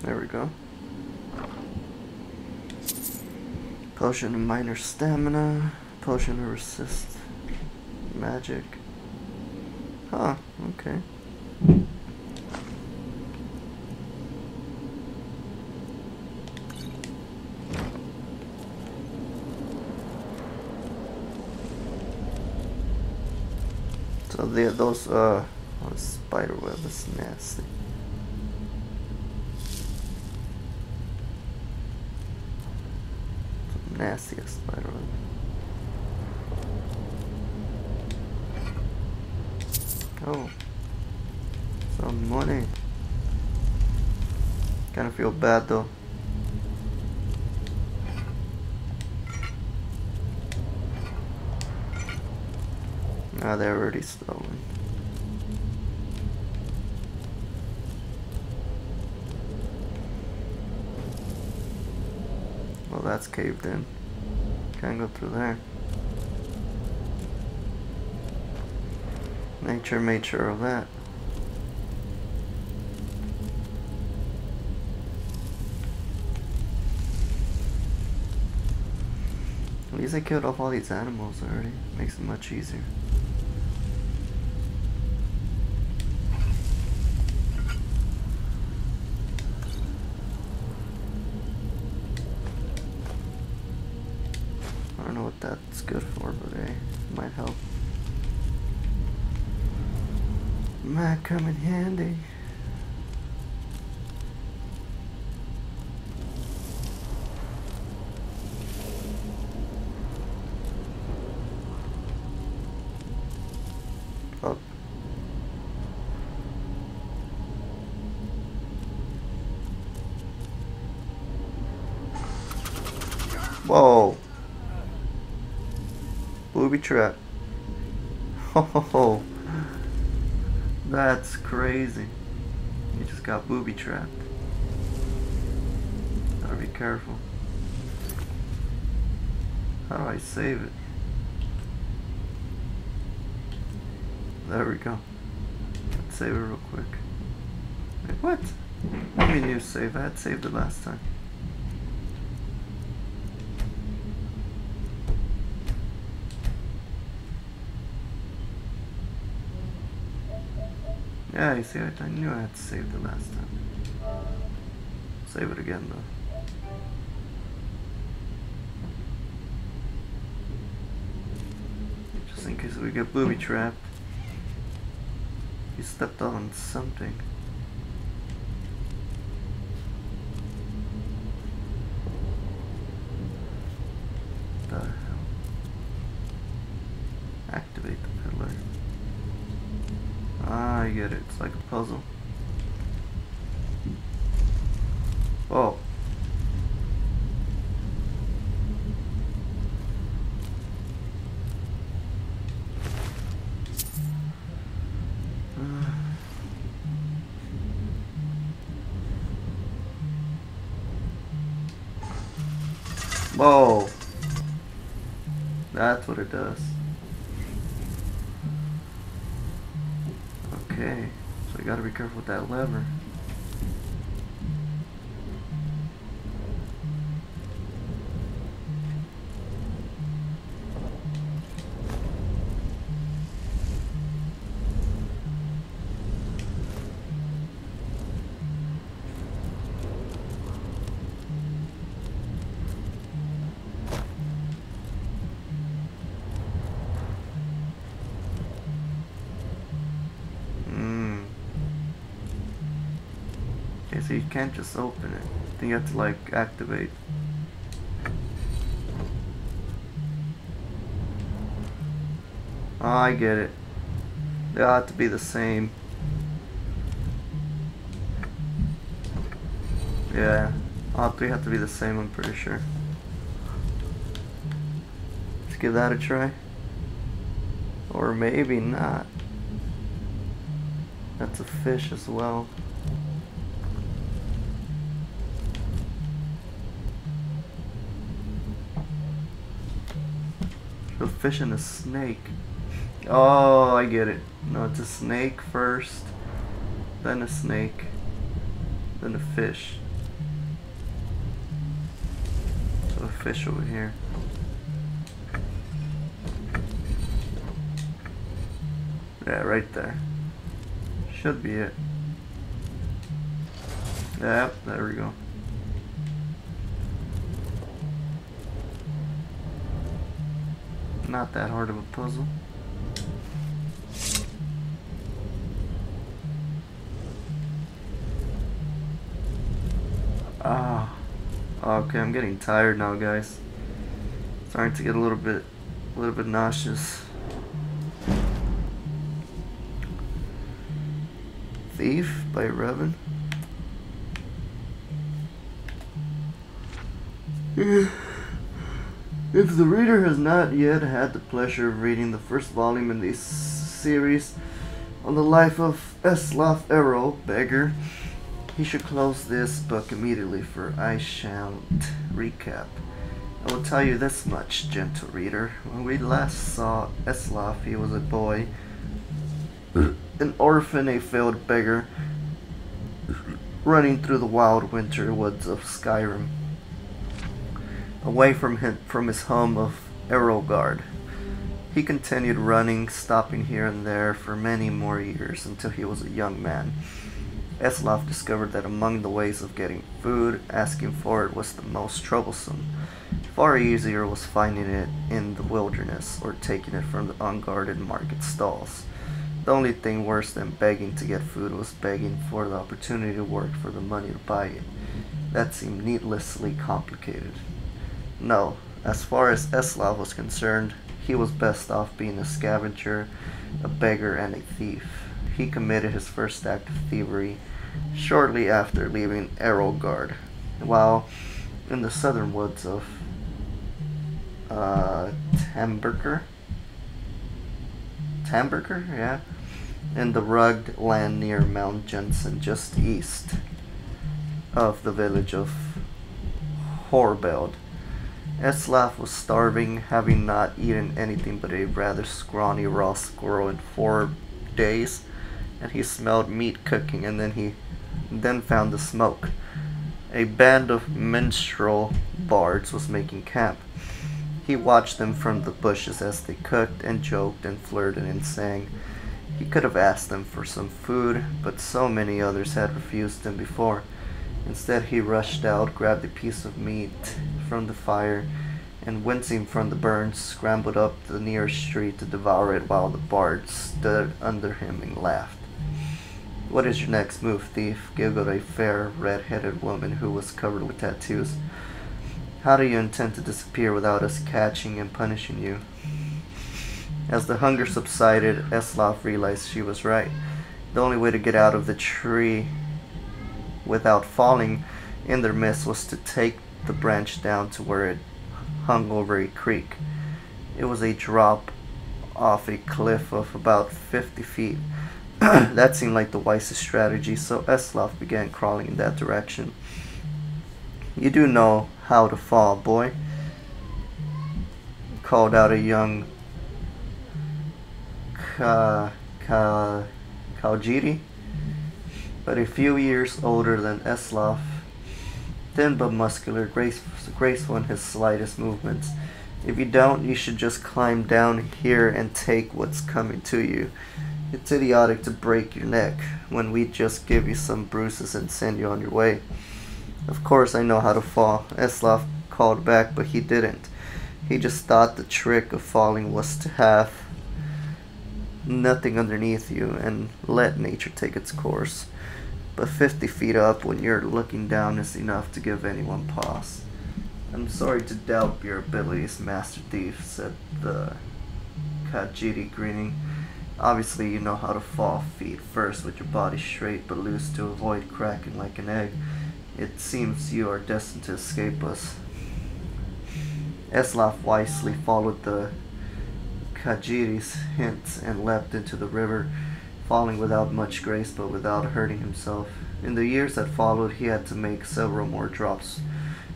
There we go. Potion of minor stamina, potion of resist magic. Huh, okay. So those oh, spider web is nasty. Nastiest spider web. Oh, some money. Kind of feel bad though. Ah, they're already stolen. Well, that's caved in. Can't go through there. Nature made sure of that. At least I killed off all these animals already. Makes it much easier. I don't know what that's good for, but hey, it might help. Might come in handy. Up. Whoa. Booby trap. Oh, that's crazy. You just got booby trapped. Gotta be careful. How do I save it? There we go. Let's save it real quick. Wait, what? I mean, you save. I had saved it last time. Yeah, you see, I knew I had to save the last time. Save it again though. Just in case we get booby trapped. He stepped on something. What the hell? Activate the pillar. Ah, I get it. It's like a puzzle. Oh. Whoa. That's what it does. Okay, so I gotta be careful with that lever. Okay, so you can't just open it. I think you have to like activate. Oh, I get it. They ought to be the same. Yeah, all three have to be the same, I'm pretty sure. Let's give that a try. Or maybe not. That's a fish as well. A fish and a snake. Oh, I get it. No, it's a snake first, then a snake, then a fish. So a fish over here. Yeah, right there. Should be it. Yep, there we go. Not that hard of a puzzle. Ah, okay, I'm getting tired now, guys. Starting to get a little bit nauseous. Thief by Revan. If the reader has not yet had the pleasure of reading the first volume in this series on the life of Eslaf Errol, Beggar, he should close this book immediately, for I shan't recap. I will tell you this much, gentle reader. When we last saw Eslaf, he was a boy, an orphan, a failed beggar, running through the wild winter woods of Skyrim, away from his home of Errolgard. He continued running, stopping here and there for many more years until he was a young man. Eslaf discovered that among the ways of getting food, asking for it was the most troublesome. Far easier was finding it in the wilderness or taking it from the unguarded market stalls. The only thing worse than begging to get food was begging for the opportunity to work for the money to buy it. That seemed needlessly complicated. No, as far as Eslaf was concerned, he was best off being a scavenger, a beggar, and a thief. He committed his first act of thievery shortly after leaving Errolgard, while in the southern woods of Tamberker, yeah, in the rugged land near Mount Jensen, just east of the village of Horbeld. Eslaf was starving, having not eaten anything but a rather scrawny raw squirrel in 4 days, and he smelled meat cooking, and then found the smoke. A band of minstrel bards was making camp. He watched them from the bushes as they cooked and joked and flirted and sang. He could have asked them for some food, but so many others had refused him before. Instead, he rushed out, grabbed a piece of meat from the fire, and wincing from the burns, scrambled up the nearest street to devour it while the bard stood under him and laughed. "What is your next move, thief?" giggled a fair, red-headed woman who was covered with tattoos. "How do you intend to disappear without us catching and punishing you?" As the hunger subsided, Eslov realized she was right. The only way to get out of the tree without falling in their midst was to take the branch down to where it hung over a creek. It was a drop off a cliff of about 50 feet. That seemed like the wisest strategy, so Eslov began crawling in that direction. "You do know how to fall, boy," called out a young Kaljiri, but a few years older than Eslov, thin but muscular, graceful in his slightest movements. "If you don't, you should just climb down here and take what's coming to you. It's idiotic to break your neck when we just give you some bruises and send you on your way." "Of course I know how to fall," Eslov called back, but he didn't. He just thought the trick of falling was to have nothing underneath you and let nature take its course. But 50 feet up when you're looking down is enough to give anyone pause. "I'm sorry to doubt your abilities, Master Thief," said the Kajiri, grinning. "Obviously you know how to fall feet first with your body straight but loose to avoid cracking like an egg. It seems you are destined to escape us." Eslov wisely followed the Kajiri's hints and leapt into the river, falling without much grace but without hurting himself. In the years that followed, he had to make several more drops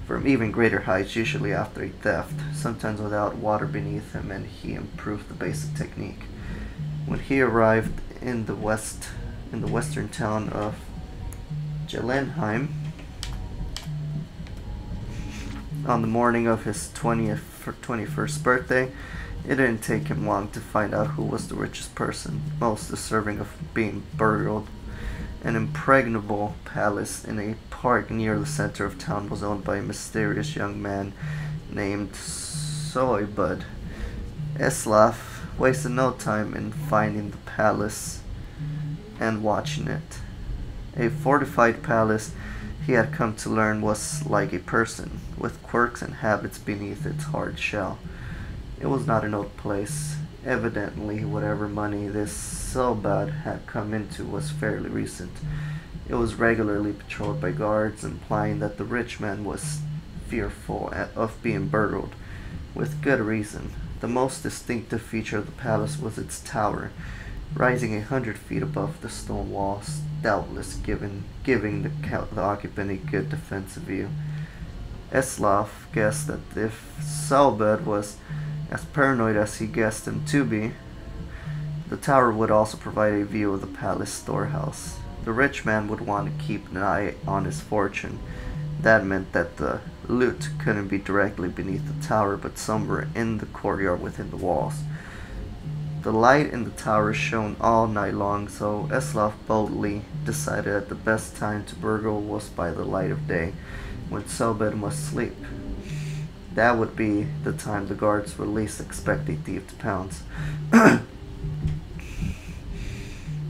from even greater heights, usually after a theft, sometimes without water beneath him, and he improved the basic technique. When he arrived in the western town of Jelenheim on the morning of his 21st birthday, it didn't take him long to find out who was the richest person, most deserving of being buried. An impregnable palace in a park near the center of town was owned by a mysterious young man named Soybud. Eslov wasted no time in finding the palace and watching it. A fortified palace, he had come to learn, was like a person, with quirks and habits beneath its hard shell. It was not an old place. Evidently, whatever money this Soybud had come into was fairly recent. It was regularly patrolled by guards, implying that the rich man was fearful of being burgled, with good reason. The most distinctive feature of the palace was its tower, rising 100 feet above the stone walls, doubtless giving the occupant a good defensive view. Eslov guessed that if Soybud was as paranoid as he guessed him to be, the tower would also provide a view of the palace storehouse. The rich man would want to keep an eye on his fortune. That meant that the loot couldn't be directly beneath the tower, but somewhere in the courtyard within the walls. The light in the tower shone all night long, so Eslov boldly decided that the best time to burgle was by the light of day, when Soybud must sleep. That would be the time the guards would least expect a thief to pounce.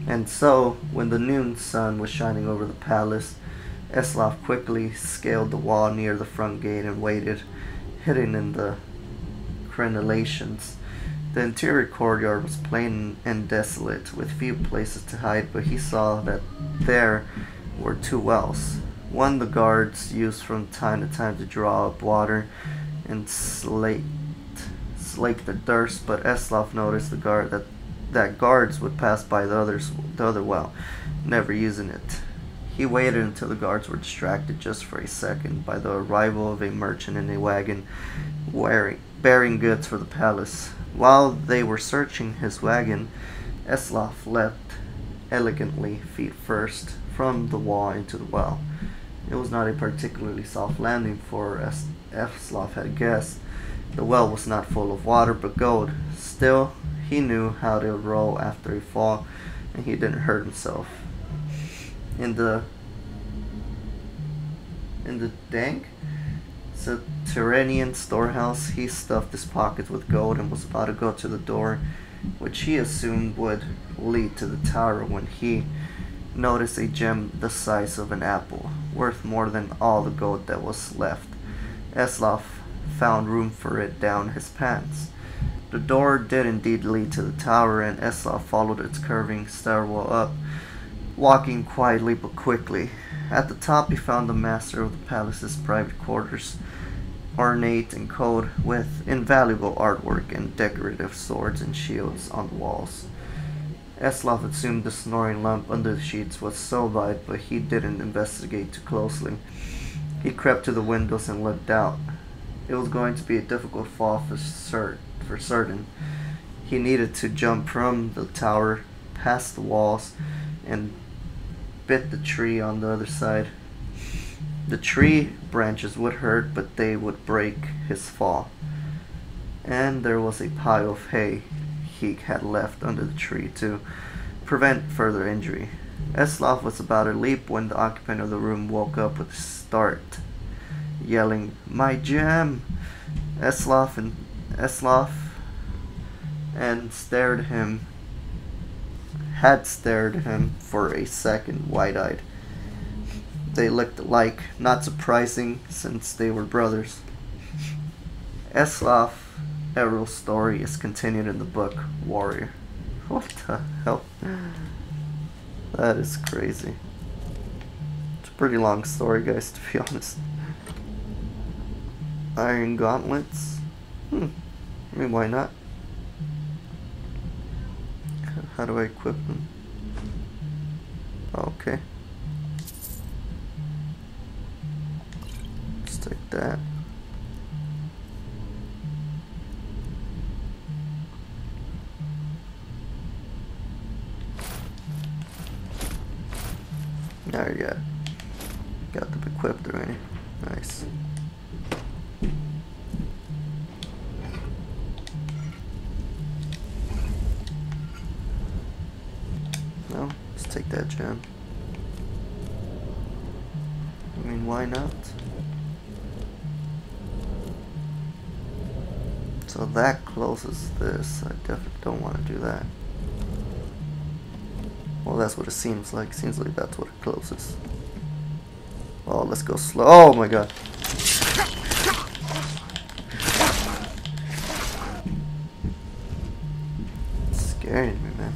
And so, when the noon sun was shining over the palace, Eslov quickly scaled the wall near the front gate and waited, hidden in the crenellations. The interior courtyard was plain and desolate, with few places to hide, but he saw that there were two wells. One the guards used from time to time to draw up water and slake the thirst, but Eslov noticed that guards would pass by the other well, never using it. He waited until the guards were distracted just for a second by the arrival of a merchant in a wagon bearing goods for the palace. While they were searching his wagon, Eslov leapt elegantly, feet first, from the wall into the well. It was not a particularly soft landing, for as Eslov had guessed, the well was not full of water but gold. Still, he knew how to roll after a fall, and he didn't hurt himself. In the dank subterranean storehouse, he stuffed his pockets with gold and was about to go to the door, which he assumed would lead to the tower, when he noticed a gem the size of an apple, worth more than all the gold that was left. Eslov found room for it down his pants. The door did indeed lead to the tower, and Eslov followed its curving stairwell up, walking quietly but quickly. At the top he found the master of the palace's private quarters, ornate and cold, with invaluable artwork and decorative swords and shields on the walls. Eslov assumed the snoring lump under the sheets was Sovite, but he didn't investigate too closely. He crept to the windows and looked out. It was going to be a difficult fall for certain. He needed to jump from the tower, past the walls, and bit the tree on the other side. The tree branches would hurt, but they would break his fall. And there was a pile of hay he had left under the tree to prevent further injury. Eslov was about to leap when the occupant of the room woke up with a start, yelling, "My gem!" Eslov had stared at him for a second, wide-eyed. They looked alike, not surprising since they were brothers. Eslov Errol's story is continued in the book Warrior. What the hell? That is crazy. It's a pretty long story, guys, to be honest. Iron gauntlets? I mean, why not? How do I equip them? Okay. Let's take that. There you go. Got them equipped already. Nice. No, let's take that gem. I mean, why not? So that closes this. I definitely don't want to do that. Well, that's what it seems like. Seems like that's what it closes. Oh, let's go slow. Oh my god. It's scaring me, man.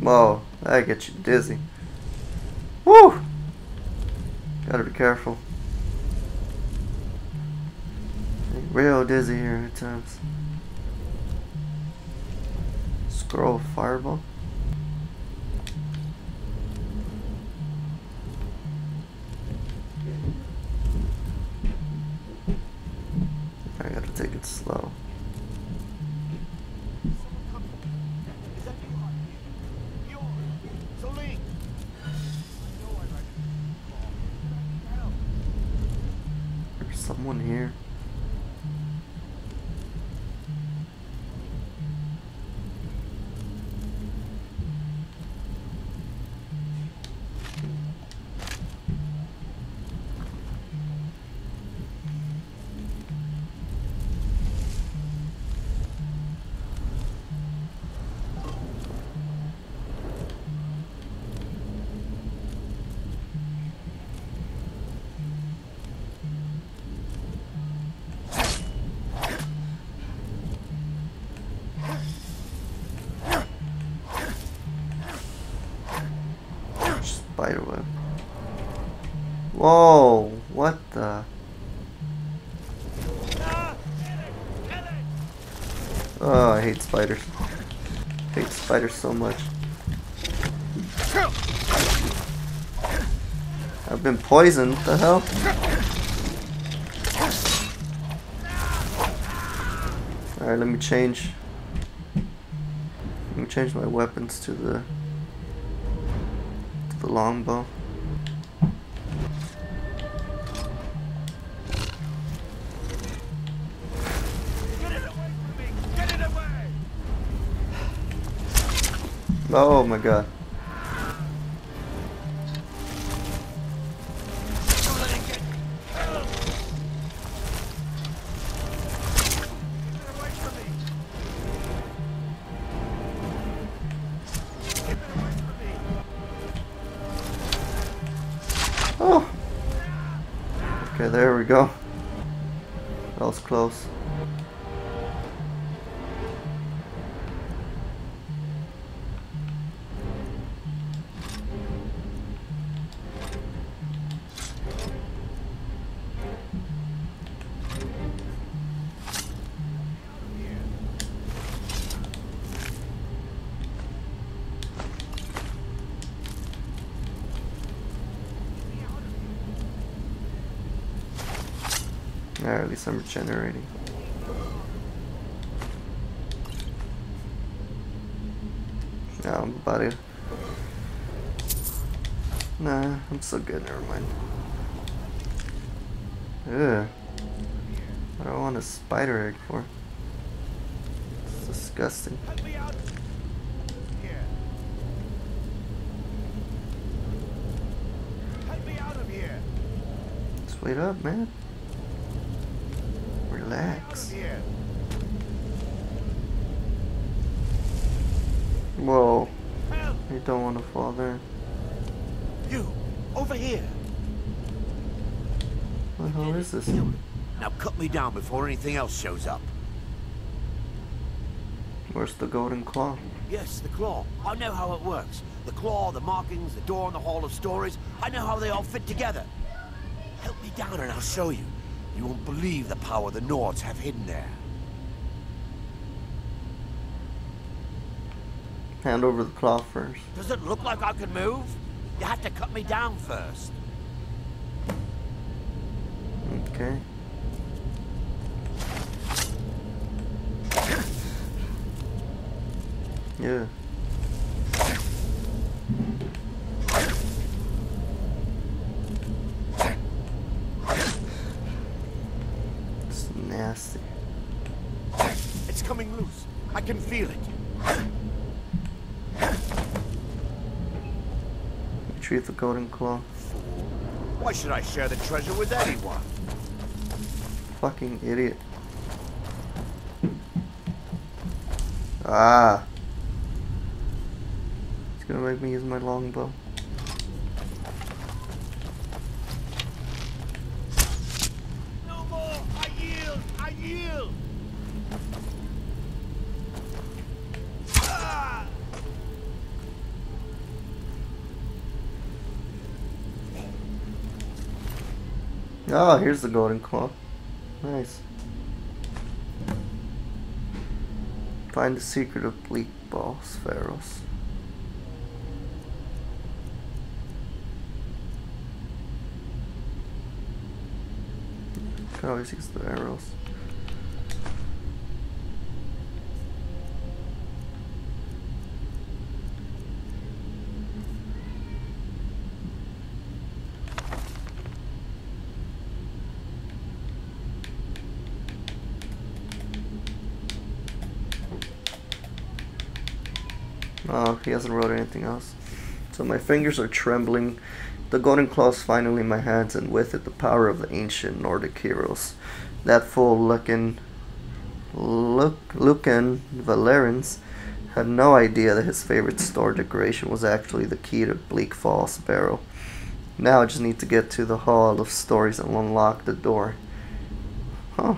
Whoa, that gets you dizzy. Woo! Gotta be careful. Real dizzy here at times. Scroll fireball. I gotta take it slow. There's someone here. Spiderweb. Whoa, what the? Oh, I hate spiders. I hate spiders so much. I've been poisoned, what the hell? Alright, let me change my weapons to the longbow. Oh my god. Oh. Okay, there we go. That was close. Alright, at least I'm regenerating. Now I'm about to... Nah, I'm so good, never mind. Ugh. What do I want a spider egg for? It's disgusting. Just wait up, man. Relax. Whoa. You don't want to fall there. You, over here. What the hell is this? Now cut me down before anything else shows up. Where's the golden claw? Yes, the claw. I know how it works. The claw, the markings, the door in the Hall of Stories. I know how they all fit together. Help me down and I'll show you. You won't believe the power the Nords have hidden there. Hand over the claw first. Does it look like I can move? You have to cut me down first. Okay. Yeah. It's nasty. It's coming loose. I can feel it. Retrieve the golden claw. Why should I share the treasure with anyone? Fucking idiot. Ah. He's gonna make me use my longbow. No more! I yield! I yield! Ah! Oh, here's the golden claw. Nice. Find the secret of bleak balls, Pharaohs. Can always use the arrows. Oh, he hasn't wrote anything else. So my fingers are trembling. The golden claw is finally in my hands, and with it the power of the ancient Nordic heroes. That fool Lucan Valerans had no idea that his favorite store decoration was actually the key to Bleak Falls Barrow. Now I just need to get to the Hall of Stories and unlock the door. Huh.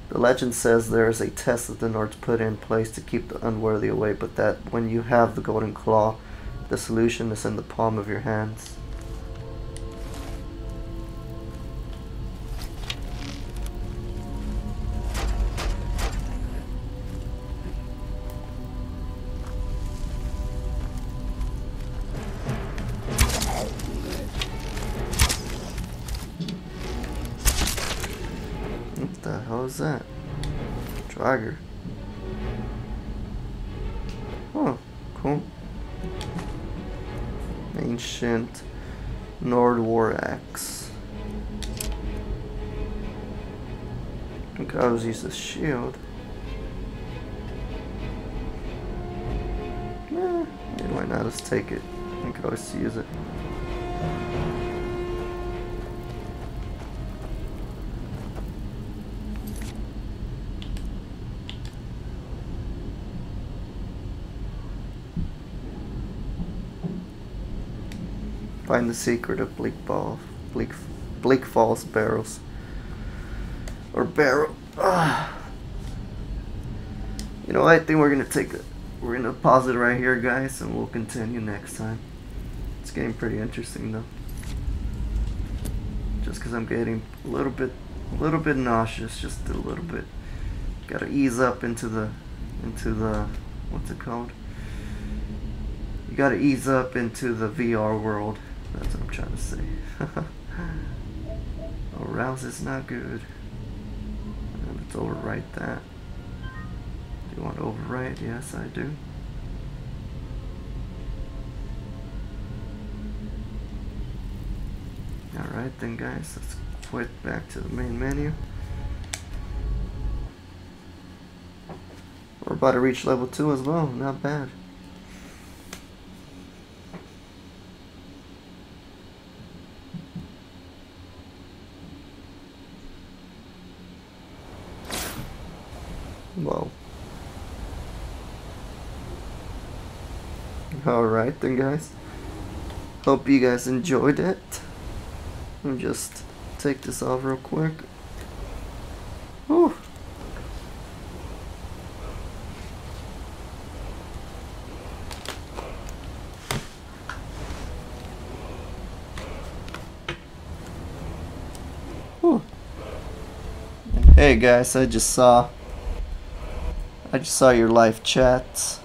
The legend says there is a test that the Nords put in place to keep the unworthy away, but that when you have the golden claw, the solution is in the palm of your hands. What the hell is that? Dragger. Oh, cool. Ancient Nord war axe. I think I always use a shield. not? Let's take it. I could always use it. Find the secret of Bleak Falls barrels. Or barrel. You know, I think we're gonna pause it right here, guys, and we'll continue next time. It's getting pretty interesting though. Just because I'm getting a little bit nauseous, just a little bit. Gotta ease up into the what's it called? You gotta ease up into the VR world. That's what I'm trying to say. Arouse is not good. Let's overwrite that. Do you want to overwrite? Yes, I do. Alright then, guys, let's quit back to the main menu. We're about to reach level 2 as well, not bad. Whoa. Alright then, guys. Hope you guys enjoyed it. Let me just take this off real quick. Whew. Whew. Hey guys, I just saw your live chats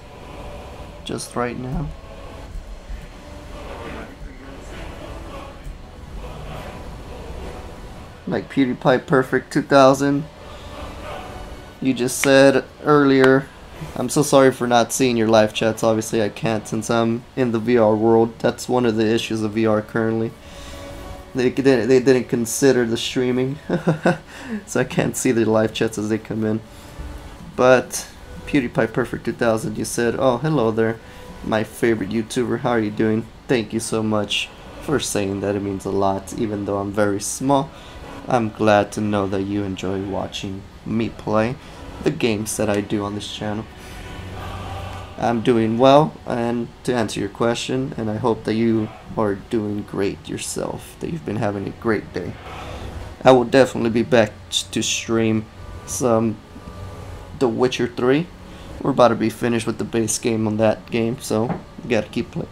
just right now. Like PewDiePie Perfect 2000. You just said earlier, I'm so sorry for not seeing your live chats. Obviously I can't since I'm in the VR world. That's one of the issues of VR currently. They didn't consider the streaming. So I can't see the live chats as they come in. But PewDiePie Perfect 2000, you said, oh, hello there, my favorite YouTuber, how are you doing? Thank you so much for saying that, it means a lot, even though I'm very small. I'm glad to know that you enjoy watching me play the games that I do on this channel. I'm doing well, and to answer your question, and I hope that you are doing great yourself, that you've been having a great day. I will definitely be back to stream some The Witcher 3. We're about to be finished with the base game on that game, so we gotta keep playing.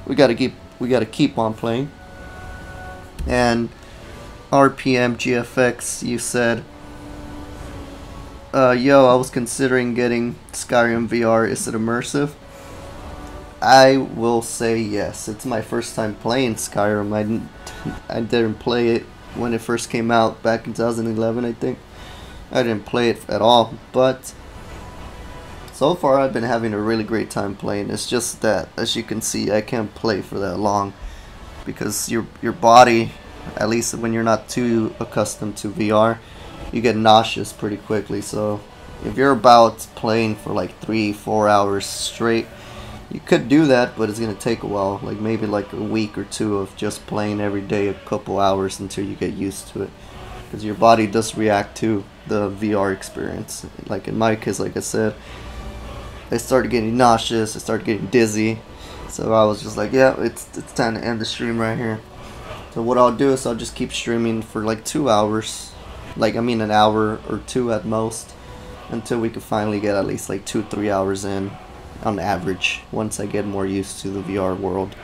We gotta keep on playing. And RPM GFX, you said, yo, I was considering getting Skyrim VR. Is it immersive? I will say yes. It's my first time playing Skyrim. I didn't play it when it first came out back in 2011, I think. I didn't play it at all, but so far I've been having a really great time playing. It's just that, as you can see, I can't play for that long because your body, at least when you're not too accustomed to VR, you get nauseous pretty quickly. So if you're about playing for like 3-4 hours straight, you could do that, but it's gonna take a while, like maybe like a week or two of just playing every day a couple hours until you get used to it, because your body does react to the VR experience. Like in my case, like I said, I started getting nauseous, I started getting dizzy, so I was just like, yeah, it's time to end the stream right here. So what I'll do is I'll just keep streaming for like 2 hours, like I mean an hour or two at most, until we can finally get at least like 2-3 hours in on average, once I get more used to the VR world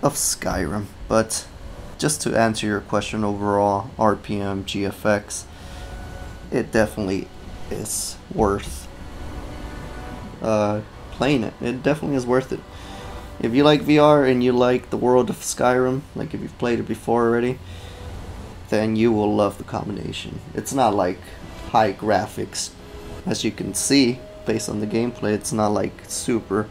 of Skyrim. But just to answer your question overall, RPM GFX, it definitely is worth playing it. It definitely is worth it. If you like VR and you like the world of Skyrim, like if you've played it before already, then you will love the combination. It's not like high graphics, as you can see based on the gameplay. It's not like super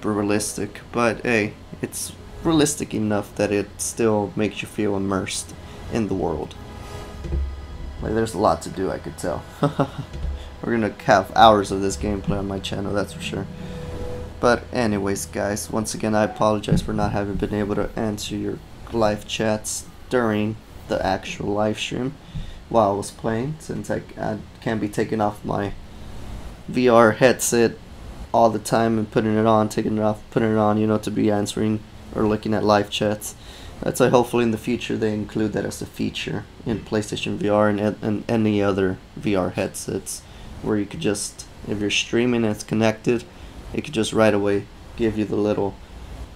realistic, but hey, it's realistic enough that it still makes you feel immersed in the world. Like there's a lot to do, I could tell. We're gonna have hours of this gameplay on my channel, that's for sure. But anyways, guys, once again, I apologize for not having been able to answer your live chats during the actual live stream while I was playing, since I can't be taking off my VR headset all the time and putting it on, taking it off, putting it on, you know, to be answering or looking at live chats. That's why hopefully in the future they include that as a feature in PlayStation VR and any other VR headsets, where you could just, if you're streaming and it's connected, it could just right away give you the little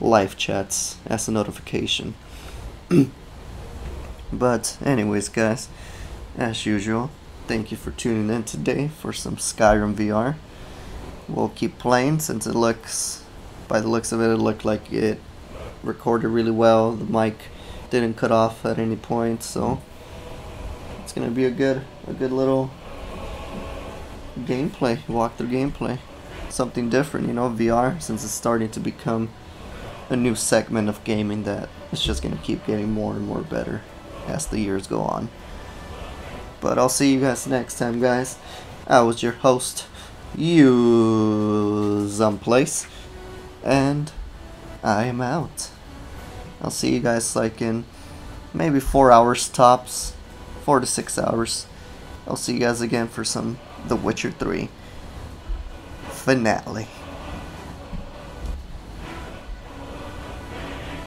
live chats as a notification. But anyways, guys, as usual, thank you for tuning in today for some Skyrim VR. We'll keep playing, since it looks, by the looks of it, it looked like it recorded really well. The mic didn't cut off at any point, so it's gonna be a good little gameplay, walkthrough gameplay. Something different, you know, VR, since it's starting to become a new segment of gaming that it's just gonna keep getting more and more better as the years go on. But I'll see you guys next time, guys. I was your host, Someplace, and I am out. I'll see you guys like in maybe 4 hours tops, 4 to 6 hours. I'll see you guys again for some The Witcher 3 finale.